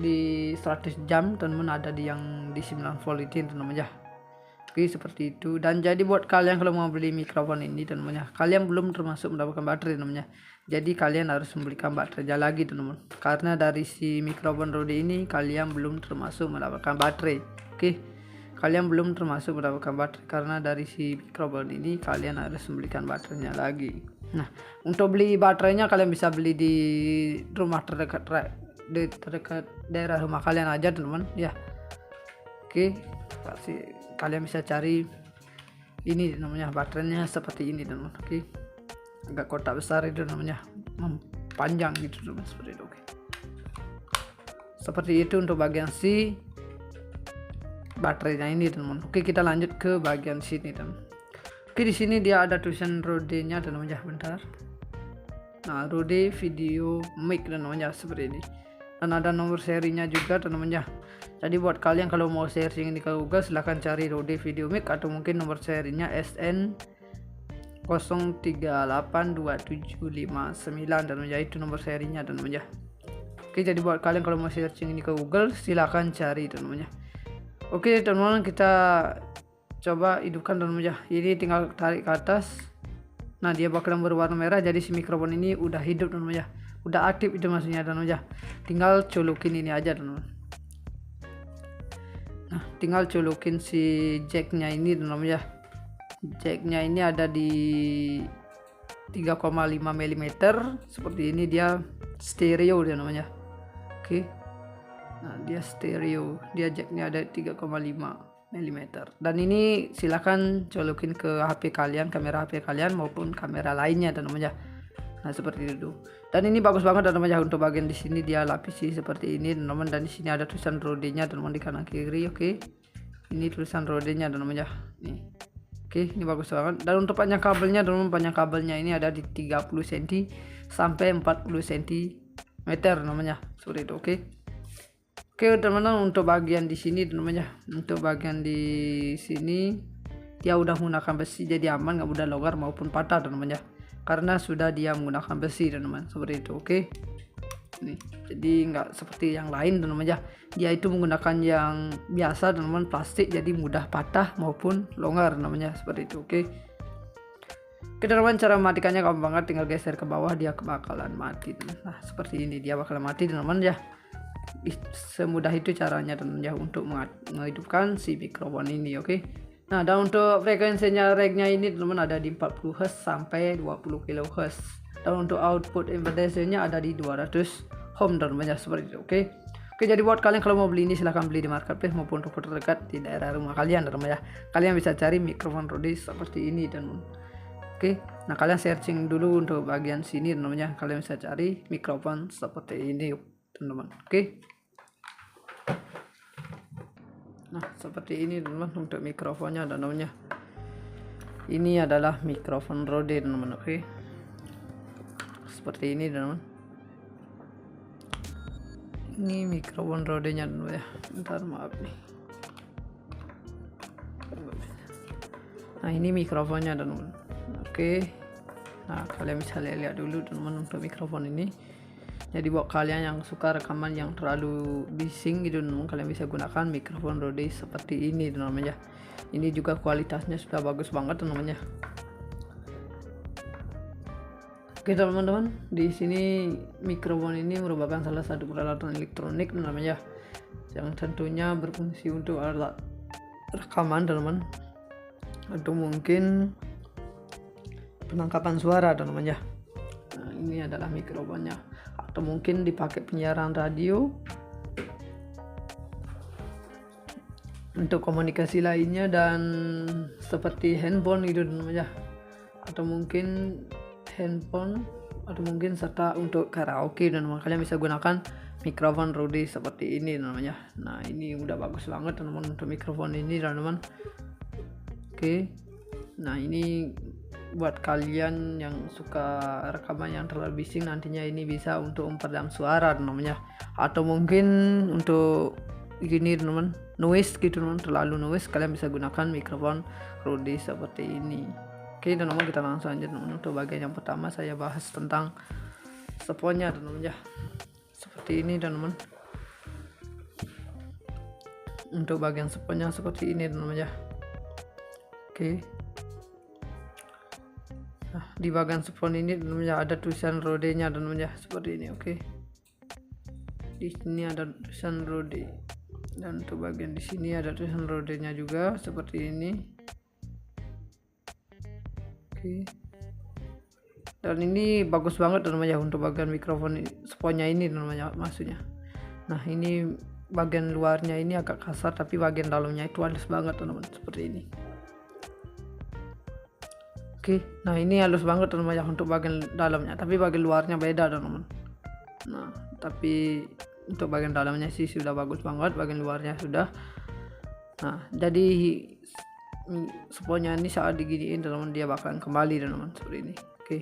jam teman-teman, ada di yang di 9 volt ini teman-teman ya. Oke, seperti itu. Dan jadi buat kalian kalau mau beli mikrofon ini teman-teman ya, kalian belum termasuk mendapatkan baterai teman-teman ya. Jadi kalian harus membelikan baterainya lagi teman-teman. Karena dari si mikrofon Rode ini kalian belum termasuk mendapatkan baterai. Oke. Kalian belum termasuk mendapatkan baterai karena dari si mikrofon ini kalian harus membelikan baterainya lagi. Nah, untuk beli baterainya kalian bisa beli di rumah terdekat daerah rumah kalian aja teman-teman ya. Oke, pasti kalian bisa cari ini namanya baterainya seperti ini teman-teman. Oke, agak kotak besar itu namanya, panjang gitu teman, seperti itu. Oke, seperti itu untuk bagian si baterainya ini teman-teman. Oke, kita lanjut ke bagian sini teman. Oke, di sini dia ada tulisan Rode-nya teman-teman ya, bentar. Nah, Rode Video Mic teman-teman ya, seperti ini. Dan ada nomor serinya juga teman-teman ya. Jadi buat kalian kalau mau searching ini ke Google silahkan cari Rode Video Mic atau mungkin nomor serinya SN 03827559 teman-teman ya, itu nomor serinya teman-teman ya. Oke, jadi buat kalian kalau mau searching ini ke Google silahkan cari teman-teman ya. Oke teman-teman, kita coba hidupkan teman-teman ya. Ini tinggal tarik ke atas. Nah, dia bakalan berwarna merah, jadi si mikrofon ini udah hidup teman-teman ya. Udah aktif itu maksudnya teman-teman ya. Tinggal colokin ini aja teman-teman. Nah, tinggal colokin si jacknya ini teman-teman ya. Jacknya ini ada di 3,5 mm seperti ini, dia stereo dia namanya. Oke. Nah, dia stereo, dia jacknya ada 3,5 mm. Dan ini silahkan colokin ke HP kalian, kamera HP kalian maupun kamera lainnya teman-teman ya. Nah, seperti itu. Dan ini bagus banget teman-teman ya. Untuk bagian di sini dia lapisi seperti ini teman-teman, dan di sini ada tulisan Rode-nya teman-teman di kanan kiri. Oke. Ini tulisan Rode-nya teman-teman ya. Nih. Oke, ini bagus banget. Dan untuk panjang kabelnya teman-teman, panjang kabelnya ini ada di 30 cm sampai 40 cm namanya. Seperti itu. Oke. Oke teman-teman, untuk bagian di sini teman-teman ya. Untuk bagian di sini dia udah menggunakan besi, jadi aman, nggak mudah longgar maupun patah teman-teman ya. Karena sudah dia menggunakan besi teman-teman, seperti itu. Oke. Nih, jadi nggak seperti yang lain teman-teman ya. Dia itu menggunakan yang biasa teman-teman, plastik, jadi mudah patah maupun longgar namanya, seperti itu. Oke. Oke teman-teman, cara mematikannya gampang banget, tinggal geser ke bawah dia bakalan mati. Nah, seperti ini dia bakalan mati teman-teman ya. semudah itu caranya teman-teman ya untuk menghidupkan si mikrofon ini. Oke. Nah, dan untuk frekuensinya regnya ini teman-teman ada di 40 Hz sampai 20 kHz. Dan untuk output impedance-nya ada di 200 ohm teman-teman ya, seperti itu. Oke. Oke, jadi buat kalian kalau mau beli ini silahkan beli di marketplace maupun toko terdekat di daerah rumah kalian teman-teman ya. Kalian bisa cari mikrofon Rode seperti ini teman-teman. Oke, nah kalian searching dulu untuk bagian sini teman-teman ya. Kalian bisa cari mikrofon seperti ini teman-teman. Oke. Nah, seperti ini teman-teman untuk mikrofonnya teman-teman ya. Ini adalah mikrofon Rode teman-teman. Oke. Seperti ini teman-teman. Ini mikrofon Rode-nya dulu ya. Bentar, maaf nih. Nah, ini mikrofonnya teman-teman. Oke. Nah, kalian bisa lihat dulu teman-teman untuk mikrofon ini. Jadi buat kalian yang suka rekaman yang terlalu bising gitu teman-teman, kalian bisa gunakan mikrofon Rode seperti ini teman-teman ya. Ini juga kualitasnya sudah bagus banget teman-teman ya. Oke teman-teman, di sini mikrofon ini merupakan salah satu peralatan elektronik namanya yang tentunya berfungsi untuk alat rekaman teman-teman, atau mungkin penangkapan suara teman-teman ya. Nah, ini adalah mikrofonnya, atau mungkin dipakai penyiaran radio untuk komunikasi lainnya, dan seperti handphone gitu teman-teman ya, atau mungkin handphone, atau mungkin serta untuk karaoke dan kalian bisa gunakan mikrofon Rode seperti ini namanya. Nah, ini udah bagus banget teman-teman untuk mikrofon ini teman-teman. Oke. Nah, ini buat kalian yang suka rekaman yang terlalu bising, nantinya ini bisa untuk memperedam suara namanya, atau mungkin untuk gini teman-teman, noise gitu teman-teman, terlalu noise, kalian bisa gunakan mikrofon Rode seperti ini. Oke teman-teman, kita langsung aja teman-teman. Untuk bagian yang pertama saya bahas tentang sponnya teman-teman ya. Seperti ini teman-teman. Untuk bagian sponnya seperti ini teman-teman ya. Oke. Nah, di bagian spon ini teman-teman ya ada tulisan Rode-nya teman-teman ya, seperti ini. Oke. Di sini ada tulisan Rode. Dan untuk bagian di sini ada tulisan Rode-nya juga seperti ini. Oke. Dan ini bagus banget teman-teman ya untuk bagian mikrofon sponnya ini teman-teman ya, maksudnya. Nah, ini bagian luarnya ini agak kasar, tapi bagian dalamnya itu halus banget teman-teman, seperti ini. Oke, nah ini halus banget teman-teman ya untuk bagian dalamnya, tapi bagian luarnya beda teman-teman. Nah, tapi untuk bagian dalamnya sih sudah bagus banget, bagian luarnya sudah. Nah, jadi sponnya ini saat diginiin teman-teman, dia bakalan kembali teman-teman, seperti ini. Oke,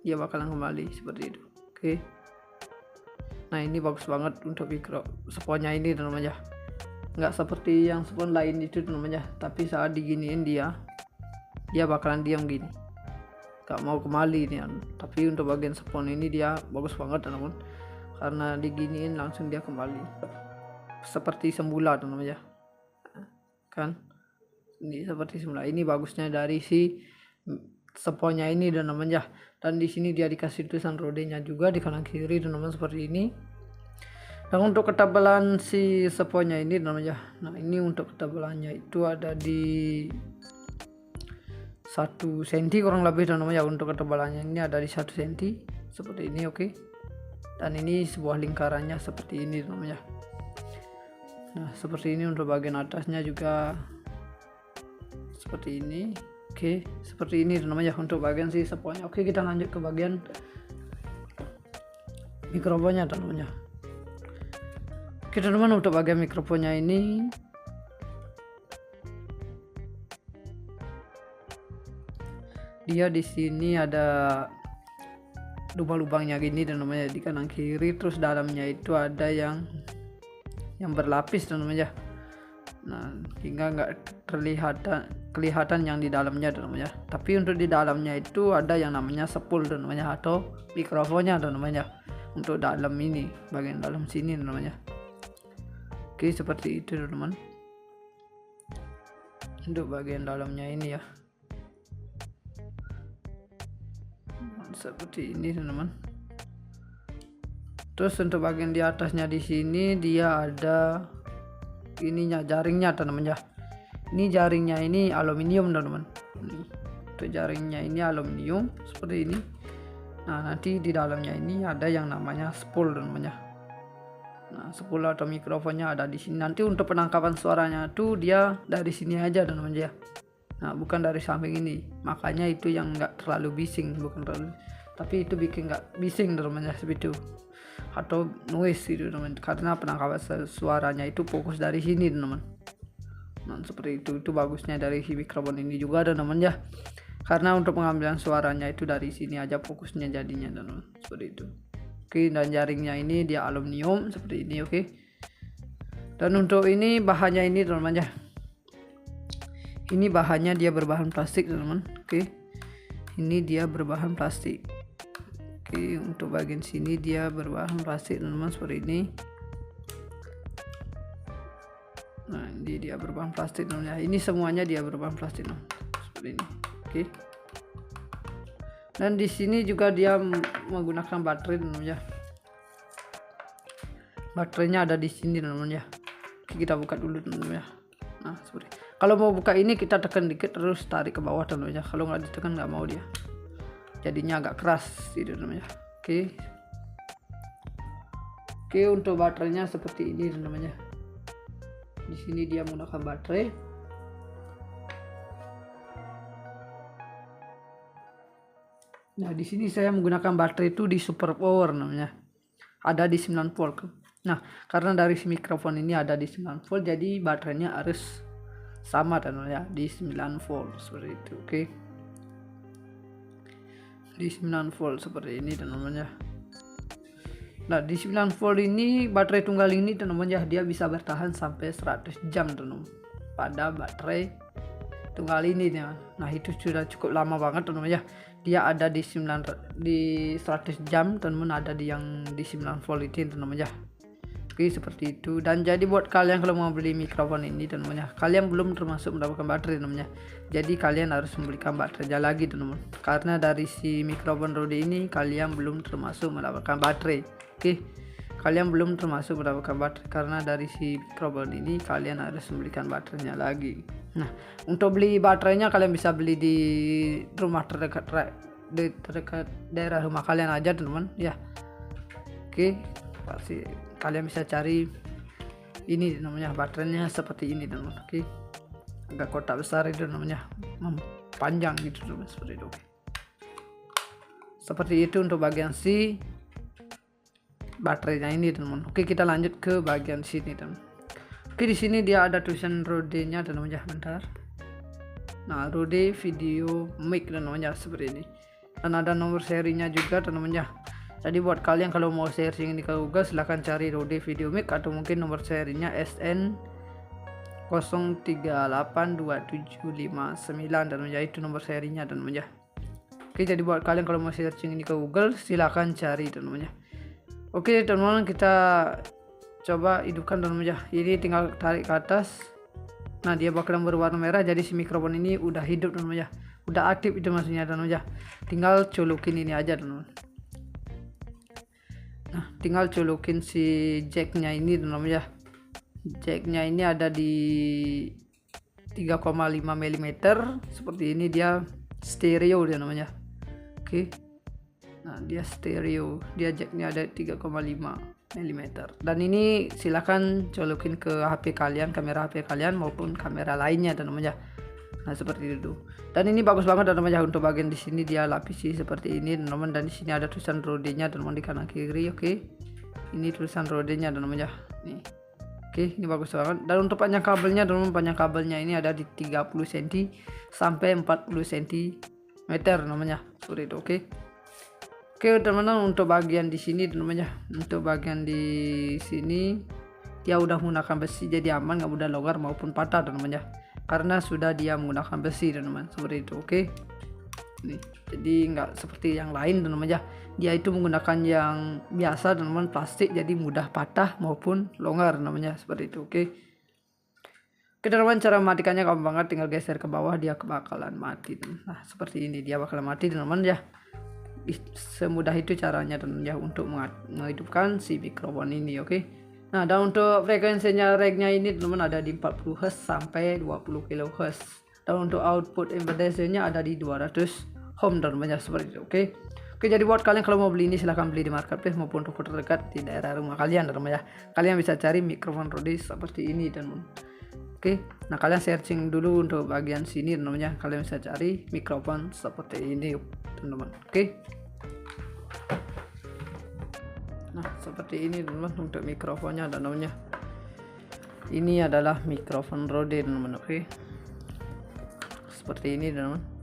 dia bakalan kembali seperti itu. Oke, nah ini bagus banget untuk sponnya ini teman-teman ya, nggak seperti yang spon lain itu teman-teman ya, tapi saat diginiin dia bakalan diam gini, nggak mau kembali nih. Tapi untuk bagian spon ini dia bagus banget teman-teman, karena diginiin langsung dia kembali seperti semula teman-teman ya, kan ini seperti semula. Ini bagusnya dari si sponnya ini teman-teman ya. Dan di sini dia dikasih tulisan Rode-nya juga di kanan kiri teman-teman, seperti ini. Dan untuk ketebalan si sponnya ini teman-teman ya, nah ini untuk ketebalannya itu ada di 1 cm kurang lebih teman-teman ya. Untuk ketebalannya ini ada di 1 cm seperti ini. Oke. Dan ini sebuah lingkarannya seperti ini teman-teman ya. Nah, seperti ini. Untuk bagian atasnya juga seperti ini. Oke, seperti ini teman-teman ya untuk bagian si sponnya. Oke, kita lanjut ke bagian mikrofonnya teman-teman ya. Oke teman-teman, untuk bagian mikrofonnya ini dia di sini ada lubang-lubangnya gini teman-teman ya, di kanan kiri. Terus dalamnya itu ada yang berlapis teman-teman ya. Nah, hingga nggak kelihatan yang di dalamnya teman-teman ya. Tapi untuk di dalamnya itu ada yang namanya spool teman-teman ya, atau mikrofonnya teman-teman ya, untuk dalam ini, bagian dalam sini teman-teman ya. Oke, seperti itu teman-teman untuk bagian dalamnya ini ya, seperti ini teman-teman. Terus untuk bagian di atasnya di sini dia ada ininya, jaringnya teman-teman ya. Ini jaringnya ini aluminium teman-teman. Untuk jaringnya ini aluminium seperti ini. Nah, nanti di dalamnya ini ada yang namanya spool teman-teman ya. Nah, spool atau mikrofonnya ada di sini. Nanti untuk penangkapan suaranya tuh dia dari sini aja teman-teman ya. Nah, bukan dari samping ini. Makanya itu yang enggak terlalu bising, bukan terlalu. Tapi itu bikin enggak bising teman-teman ya, seperti itu. Atau noise gitu teman-teman. Karena penangkapan suaranya itu fokus dari sini teman-teman. Nah, seperti itu bagusnya dari si mikrofon ini juga teman-teman ya. Karena untuk pengambilan suaranya itu dari sini aja fokusnya jadinya teman-teman. Seperti itu. Oke, dan jaringnya ini dia aluminium seperti ini, oke. Dan untuk ini bahannya ini teman-teman ya. Ini bahannya dia berbahan plastik teman-teman, oke. Ini dia berbahan plastik. Oke, untuk bagian sini dia berbahan plastik teman-teman seperti ini. Nah, ini dia berbahan plastik teman-teman ya. Ini semuanya dia berbahan plastik teman-teman. Seperti ini, oke. Dan di sini juga dia menggunakan baterai teman-teman ya. Baterainya ada di sini teman-teman ya. Oke, kita buka dulu teman-teman ya. Nah, seperti. Kalau mau buka ini kita tekan dikit terus tarik ke bawah teman-teman ya. Kalau nggak ditekan nggak mau dia. Jadinya agak keras gitu teman-teman ya. Oke. Oke, untuk baterainya seperti ini teman-teman ya. Di sini dia menggunakan baterai. Nah, di sini saya menggunakan baterai itu di super power namanya. Ada di 9 volt. Nah, karena dari si mikrofon ini ada di 9 volt, jadi baterainya harus sama teman ya, di 9 volt seperti itu, oke. Di 9 volt seperti ini teman-teman ya. Nah, di 9 volt ini baterai tunggal ini teman-teman ya, dia bisa bertahan sampai 100 jam teman-teman. Pada baterai tunggal ini teman. Nah, itu sudah cukup lama banget teman-teman ya. Dia ada di 100 jam teman-teman, ada di yang di 9 volt itu teman-teman ya. Oke, seperti itu. Dan jadi buat kalian kalau mau beli mikrofon ini teman-teman ya, kalian belum termasuk mendapatkan baterai teman-teman ya. Jadi kalian harus membelikan baterainya lagi teman-teman. Karena dari si mikrofon Rode ini kalian belum termasuk mendapatkan baterai. Oke. Kalian belum termasuk mendapatkan baterai karena dari si mikrofon ini kalian harus membelikan baterainya lagi. Nah, untuk beli baterainya kalian bisa beli di rumah terdekat daerah rumah kalian aja teman-teman ya. Oke, pasti kalian bisa cari ini namanya baterainya seperti ini teman-teman. Oke, agak kotak besar itu namanya, panjang gitu teman-teman, seperti itu. Oke. Seperti itu untuk bagian si baterainya ini teman-teman. Oke, kita lanjut ke bagian sini teman. Oke, di sini dia ada tulisan Rode-nya teman-teman ya, bentar. Nah, Rode Video Mic teman-teman ya, seperti ini. Dan ada nomor serinya juga teman-teman ya. Jadi buat kalian kalau mau searching ini ke Google silahkan cari Rode Video Mic atau mungkin nomor serinya SN 038275 dan ya, itu nomor serinya teman-teman ya. Oke, jadi buat kalian kalau mau searching ini ke Google silahkan cari teman-teman ya. Oke teman-teman, kita coba hidupkan teman-teman ya. Ini tinggal tarik ke atas. Nah, dia bakalan berwarna merah, jadi si mikrofon ini udah hidup teman-teman ya. Udah aktif itu maksudnya teman-teman ya. Tinggal colokin ini aja teman-teman. Nah, tinggal colokin si jacknya ini teman-teman ya. Jacknya ini ada di 3,5 mm seperti ini, dia stereo dia namanya. Oke. Nah, dia stereo, dia jacknya ada 3,5 mm. Dan ini silahkan colokin ke HP kalian, kamera HP kalian maupun kamera lainnya teman-teman ya. Nah, seperti itu. Dan ini bagus banget teman-teman ya, untuk bagian di sini dia lapisi seperti ini teman-teman, dan di sini ada tulisan Rode-nya teman-teman di kanan kiri, oke. Ini tulisan Rode-nya teman-teman ya. Nih. Oke, ini bagus banget. Dan untuk panjang kabelnya teman-teman, panjang kabelnya ini ada di 30 cm sampai 40 cm namanya. Seperti itu, oke. Oke, teman-teman, untuk bagian di sini teman-teman ya. Untuk bagian di sini dia udah menggunakan besi, jadi aman, nggak mudah longgar maupun patah teman-teman ya. Karena sudah dia menggunakan besi teman-teman, seperti itu, oke. Nih, jadi nggak seperti yang lain teman-teman ya. Dia itu menggunakan yang biasa teman-teman, plastik, jadi mudah patah maupun longgar namanya, seperti itu, oke. Oke teman-teman, cara mematikannya gampang banget, tinggal geser ke bawah dia bakalan mati. Nah, seperti ini dia bakalan mati teman-teman ya. semudah itu caranya teman ya untuk menghidupkan si mikrofon ini. Oke. Nah, dan untuk frekuensinya ragnya ini teman ada di 40 Hz sampai 20 kHz. Dan untuk output impedance-nya ada di 200 ohm teman ya, seperti itu. Oke. Oke, jadi buat kalian kalau mau beli ini silahkan beli di marketplace maupun toko terdekat di daerah rumah kalian teman ya. Kalian bisa cari mikrofon Rode seperti ini teman. Oke, nah kalian searching dulu untuk bagian sini teman-teman. Kalian bisa cari mikrofon seperti ini teman-teman. Oke. Nah, seperti ini teman-teman untuk mikrofonnya dan namanya. Ini adalah mikrofon Rode teman-teman. Oke. Seperti ini teman-teman.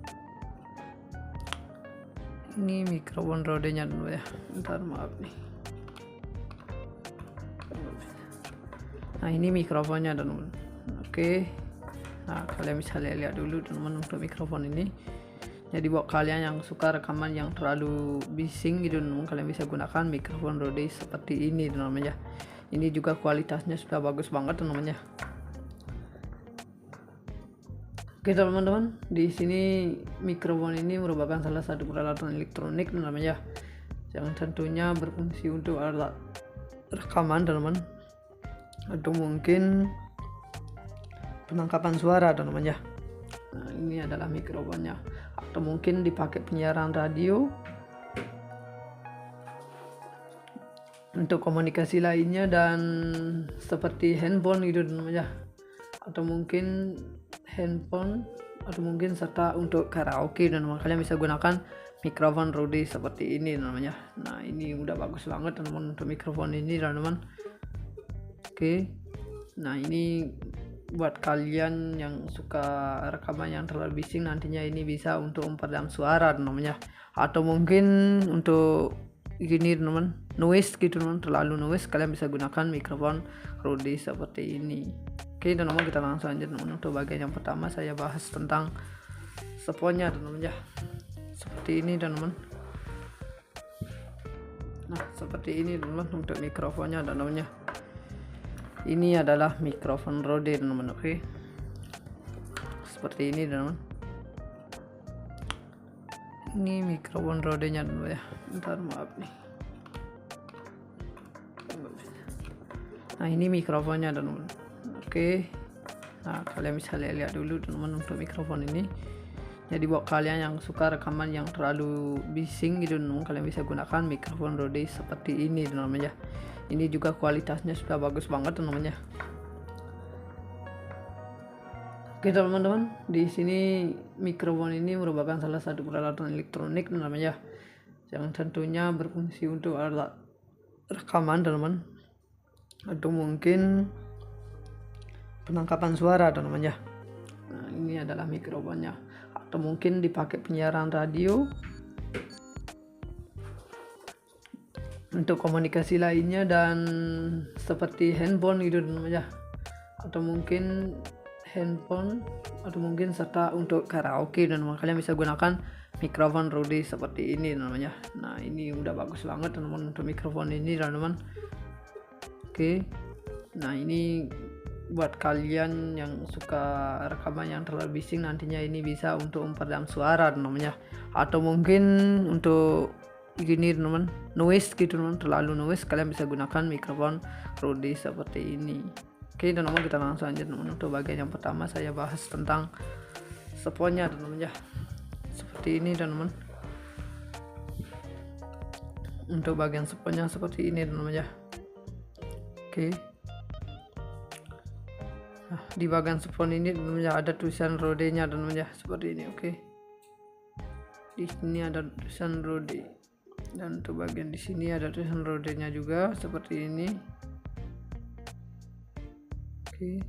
Ini mikrofon Rode-nya dulu ya. Bentar, maaf nih. Nah, ini mikrofonnya teman-teman. Oke. Nah, kalian bisa lihat dulu teman-teman untuk mikrofon ini. Jadi buat kalian yang suka rekaman yang terlalu bising gitu teman-teman, kalian bisa gunakan mikrofon Rode seperti ini teman-teman ya. Ini juga kualitasnya sudah bagus banget teman-teman ya. Oke teman-teman, di sini mikrofon ini merupakan salah satu peralatan elektronik teman-teman ya, yang tentunya berfungsi untuk alat rekaman teman-teman, atau mungkin penangkapan suara teman-teman ya. Nah, ini adalah mikrofonnya, atau mungkin dipakai penyiaran radio, untuk komunikasi lainnya dan seperti handphone gitu teman-teman ya, atau mungkin handphone, atau mungkin serta untuk karaoke dan kalian bisa gunakan mikrofon Rode seperti ini namanya. Nah, ini udah bagus banget teman-teman untuk mikrofon ini teman-teman. Oke. Nah, ini buat kalian yang suka rekaman yang terlalu bising, nantinya ini bisa untuk memperdalam suara teman-teman ya, atau mungkin untuk gini teman-teman, noise gitu teman, terlalu noise, kalian bisa gunakan mikrofon Rode seperti ini. Oke teman-teman, kita langsung aja teman-teman. Untuk bagian yang pertama saya bahas tentang sponnya teman-teman ya. Seperti ini teman-teman. Nah, seperti ini teman-teman untuk mikrofonnya teman-teman ya. Ini adalah mikrofon Rode teman-teman. Oke. Seperti ini teman-teman. Ini mikrofon Rode-nya teman-teman ya. Bentar, maaf nih. Nah, ini mikrofonnya teman-teman. Oke. Nah, kalian bisa lihat dulu teman-teman untuk mikrofon ini. Jadi buat kalian yang suka rekaman yang terlalu bising gitu teman-teman, kalian bisa gunakan mikrofon Rode seperti ini teman-teman ya. Ini juga kualitasnya sudah bagus banget teman-teman ya. Oke teman-teman, di sini mikrofon ini merupakan salah satu peralatan elektronik teman-teman ya, yang tentunya berfungsi untuk alat rekaman teman-teman, atau mungkin penangkapan suara teman-teman ya. Nah, ini adalah mikrofonnya, atau mungkin dipakai penyiaran radio, untuk komunikasi lainnya dan seperti handphone gitu teman-teman ya, atau mungkin handphone, atau mungkin serta untuk karaoke dan kalian bisa gunakan mikrofon Rode seperti ini teman-teman ya. Nah, ini udah bagus banget teman-teman untuk mikrofon ini teman-teman. Oke. Nah, ini buat kalian yang suka rekaman yang terlalu bising, nantinya ini bisa untuk memperdalam suara teman-teman ya, atau mungkin untuk gini teman-teman, noise gitu teman, terlalu noise, kalian bisa gunakan mikrofon Rode seperti ini. Oke teman-teman, kita langsung aja teman-teman. Untuk bagian yang pertama saya bahas tentang sponnya teman-teman ya. Seperti ini teman-teman. Untuk bagian sponnya seperti ini teman-teman ya. Oke. Nah, di bagian spon ini teman-teman ya, ada tulisan Rode-nya teman-teman ya, seperti ini. Oke. Di sini ada tulisan Rode. Dan untuk bagian di sini ada tulisan Rode-nya juga seperti ini. Oke.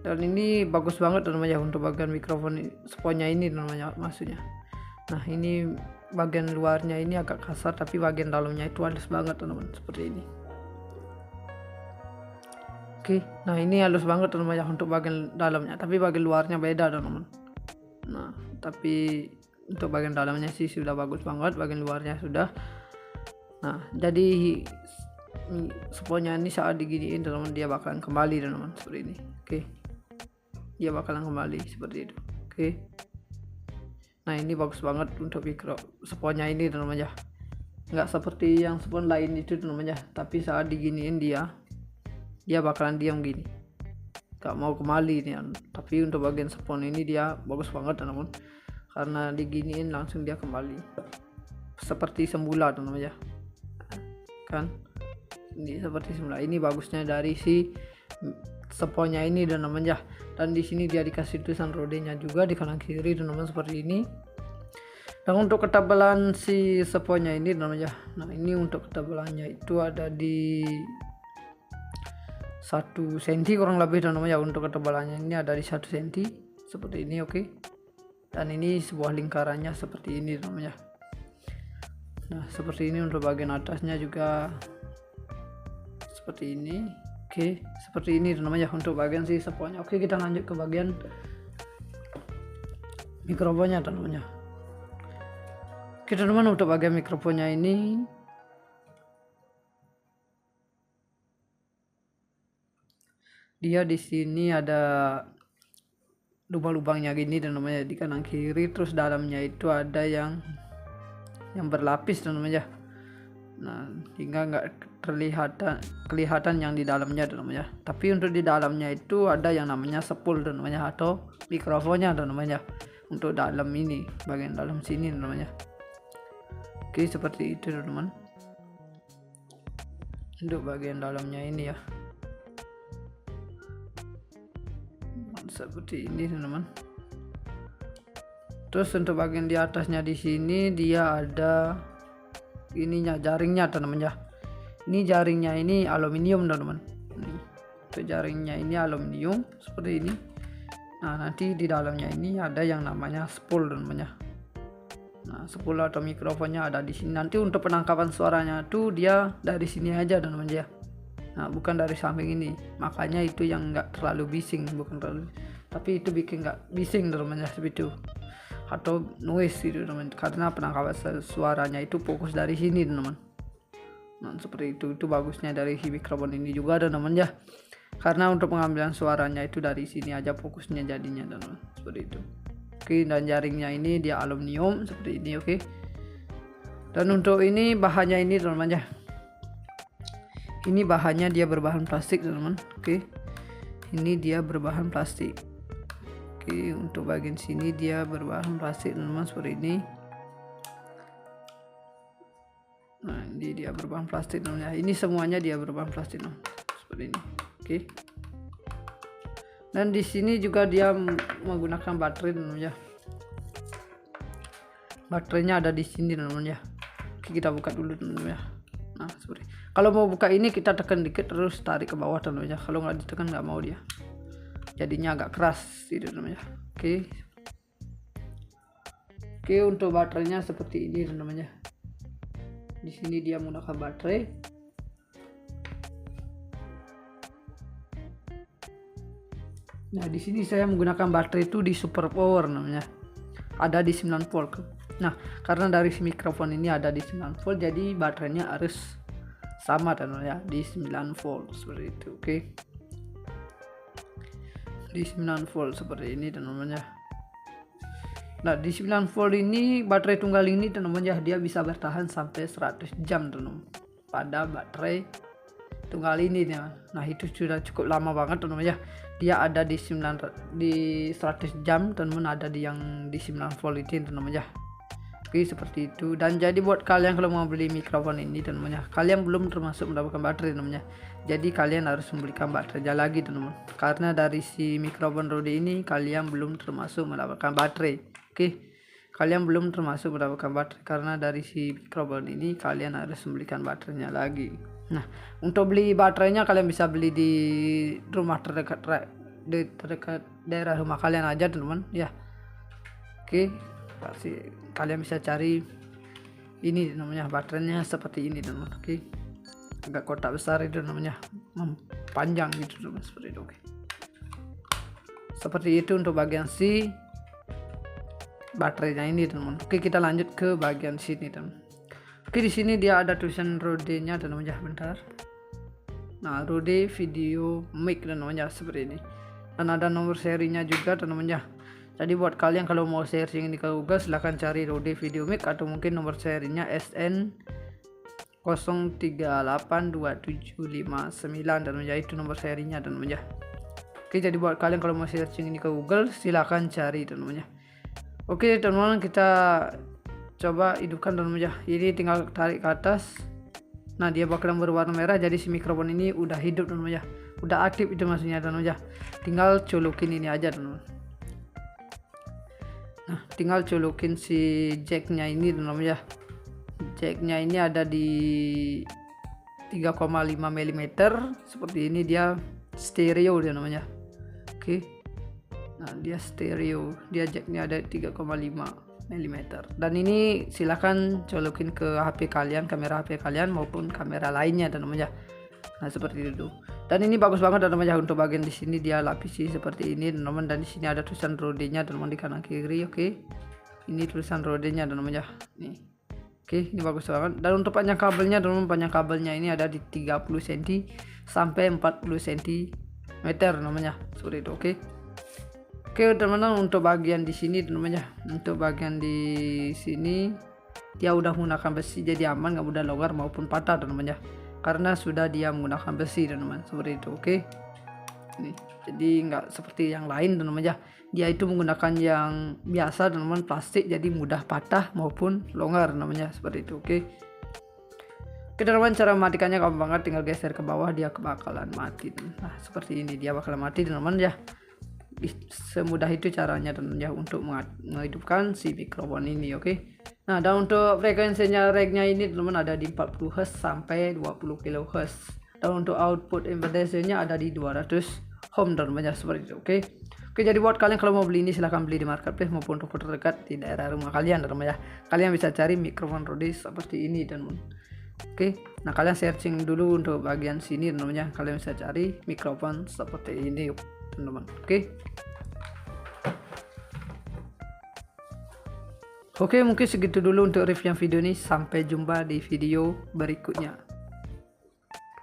Dan ini bagus banget teman-teman ya untuk bagian mikrofon sponnya ini teman-teman ya, maksudnya. Nah, ini bagian luarnya ini agak kasar, tapi bagian dalamnya itu halus banget teman-teman, seperti ini. Oke, nah ini halus banget teman-teman ya untuk bagian dalamnya, tapi bagian luarnya beda teman-teman. Nah, tapi untuk bagian dalamnya sih sudah bagus banget, bagian luarnya sudah. Nah, jadi sponnya ini saat diginiin teman-teman, dia bakalan kembali teman-teman, seperti ini. Oke, dia bakalan kembali seperti itu. Oke. Nah ini bagus banget untuk micro sponnya ini teman-teman ya, nggak seperti yang spon lain itu teman-teman ya, tapi saat diginiin dia bakalan diam gini, nggak mau kembali nih. Tapi untuk bagian spon ini dia bagus banget teman-teman, karena diginiin langsung dia kembali seperti semula teman-teman ya kan. Ini seperti semula. Ini bagusnya dari si sponnya ini teman-teman ya. Dan di sini dia dikasih tulisan rodenya juga di kanan kiri teman-teman seperti ini. Dan untuk ketebalan si sponnya ini teman-teman ya, nah ini untuk ketebalannya itu ada di 1 cm kurang lebih teman-teman ya. Untuk ketebalannya ini ada di 1 cm seperti ini, oke. Dan ini sebuah lingkarannya seperti ini teman-teman ya. Nah seperti ini. Untuk bagian atasnya juga seperti ini, oke. Seperti ini teman-teman ya untuk bagian si sponnya. Oke, kita lanjut ke bagian mikrofonnya teman-teman ya. Oke teman-teman, untuk bagian mikrofonnya ini dia di sini ada lubang-lubangnya gini teman-teman ya, di kanan kiri. Terus dalamnya itu ada yang berlapis teman-teman ya. Nah hingga nggak kelihatan yang di dalamnya teman-teman ya. Tapi untuk di dalamnya itu ada yang namanya spool teman-teman ya, atau mikrofonnya teman-teman ya, untuk dalam ini, bagian dalam sini teman-teman ya. Oke, seperti itu teman-teman untuk bagian dalamnya ini ya, seperti ini teman-teman. Terus untuk bagian di atasnya di sini dia ada ininya, jaringnya teman-teman ya. Ini jaringnya ini aluminium teman-teman. Untuk jaringnya ini aluminium seperti ini. Nah nanti di dalamnya ini ada yang namanya spool teman-teman ya. Nah spool atau mikrofonnya ada di sini. Nanti untuk penangkapan suaranya tuh dia dari sini aja teman-teman ya. Nah bukan dari samping ini. Makanya itu yang nggak terlalu bising, bukan terlalu, tapi itu bikin nggak bising teman-teman ya, seperti itu, atau noise itu teman-teman, karena penangkapan suaranya itu fokus dari sini teman-teman. Nah seperti itu bagusnya dari si mikrofon ini juga teman-teman ya, karena untuk pengambilan suaranya itu dari sini aja fokusnya jadinya teman-teman, seperti itu. Oke, dan jaringnya ini dia aluminium seperti ini, oke. Dan untuk ini bahannya ini teman-teman ya, ini bahannya dia berbahan plastik teman-teman, oke. Ini dia berbahan plastik. Oke, untuk bagian sini dia berbahan plastik teman-teman seperti ini. Nah ini dia berbahan plastik teman-teman ya. Ini semuanya dia berbahan plastik teman-teman, seperti ini, oke. Dan di sini juga dia menggunakan baterai teman-teman ya. Baterainya ada di sini teman-teman ya. Oke, kita buka dulu teman-teman ya. Nah seperti, kalau mau buka ini kita tekan dikit terus tarik ke bawah teman-teman ya. Kalau nggak ditekan nggak mau dia, jadinya agak keras gitu teman-teman ya. Oke, untuk baterainya seperti ini teman-teman ya. Di sini dia menggunakan baterai. Nah di sini saya menggunakan baterai itu di super power namanya, ada di 9 volt. Nah karena dari si mikrofon ini ada di 9 volt, jadi baterainya harus sama teman-teman ya, di 9 volt seperti itu, oke. Di 9 volt seperti ini teman-teman ya. Nah di 9 volt ini baterai tunggal ini teman-teman ya, dia bisa bertahan sampai 100 jam teman-teman pada baterai tunggal ini teman. Nah itu sudah cukup lama banget teman-teman ya. Dia ada di 100 jam teman-teman, ada di yang di 9 volt ini teman-teman ya. Oke, seperti itu. Dan jadi buat kalian kalau mau beli mikrofon ini teman-teman ya, kalian belum termasuk mendapatkan baterai teman-teman ya. Jadi kalian harus membelikan baterainya lagi teman-teman, karena dari si mikrofon Rode ini kalian belum termasuk mendapatkan baterai. Oke, kalian belum termasuk mendapatkan baterai karena dari si mikrofon ini kalian harus membelikan baterainya lagi. Nah untuk beli baterainya kalian bisa beli di rumah terdekat daerah rumah kalian aja teman-teman ya. Oke, pasti kalian bisa cari ini namanya, baterainya seperti ini teman-teman. Oke, agak kotak besar itu namanya, panjang gitu teman, seperti itu. Oke, seperti itu untuk bagian si baterainya ini teman. Oke, kita lanjut ke bagian sini teman. Oke, di sini dia ada tulisan Rode-nya teman-teman ya, bentar. Nah, Rode Video Mic teman-teman ya, seperti ini. Dan ada nomor serinya juga teman-teman ya. Jadi buat kalian kalau mau searching ini ke Google silahkan cari Rode Video Mic atau mungkin nomor serinya SN 038275 dan menjadi itu nomor serinya dan menjadi. Oke, jadi buat kalian kalau mau searching ini ke Google silahkan cari dan menjadi. Oke teman-teman, kita coba hidupkan dan menjadi. Ini tinggal tarik ke atas. Nah dia bakalan berwarna merah, jadi si mikrofon ini udah hidup dan menjadi. Udah aktif itu maksudnya dan menjadi. Tinggal colokin ini aja teman-teman. Nah tinggal colokin si jacknya ini teman-teman ya. Jacknya ini ada di 3,5 mm seperti ini, dia stereo dia namanya. Oke. Nah dia stereo, dia jacknya ada 3,5 mm dan ini silahkan colokin ke HP kalian, kamera HP kalian maupun kamera lainnya dan namanya. Nah seperti itu. Dan ini bagus banget dan namanya. Untuk bagian di sini dia lapisi seperti ini teman-teman, dan di sini ada tulisan Rode-nya teman-teman di kanan kiri. Oke. Ini tulisan Rode-nya dan namanya. Nih. Oke, ini bagus banget. Dan untuk panjang kabelnya teman-teman, panjang kabelnya ini ada di 30 cm sampai 40 cm namanya. Seperti itu. Oke. Oke teman-teman, untuk bagian di sini namanya, untuk bagian di sini dia udah menggunakan besi jadi aman, nggak mudah longgar maupun patah namanya, karena sudah dia menggunakan besi teman-teman. Seperti itu. Oke. Nih, jadi nggak seperti yang lain namanya, dia itu menggunakan yang biasa teman-teman, plastik, jadi mudah patah maupun longgar namanya. Seperti itu. Oke. Oke teman-teman, cara mematikannya gampang banget, tinggal geser ke bawah dia bakalan mati. Nah seperti ini dia bakalan mati teman-teman ya. Semudah itu caranya teman-teman ya untuk menghidupkan si mikrofon ini. Oke. Nah dan untuk frekuensinya regnya ini teman-teman ada di 40 Hz sampai 20 kHz, dan untuk output impedance-nya ada di 200 ohm teman-teman ya. Seperti itu. Oke. Oke, jadi buat kalian kalau mau beli ini silahkan beli di marketplace maupun toko terdekat di daerah rumah kalian teman-teman ya. Kalian bisa cari mikrofon Rode seperti ini teman-teman. Oke, nah kalian searching dulu untuk bagian sini teman-teman ya. Kalian bisa cari mikrofon seperti ini teman-teman. Oke. Oke, mungkin segitu dulu untuk review video ini. Sampai jumpa di video berikutnya.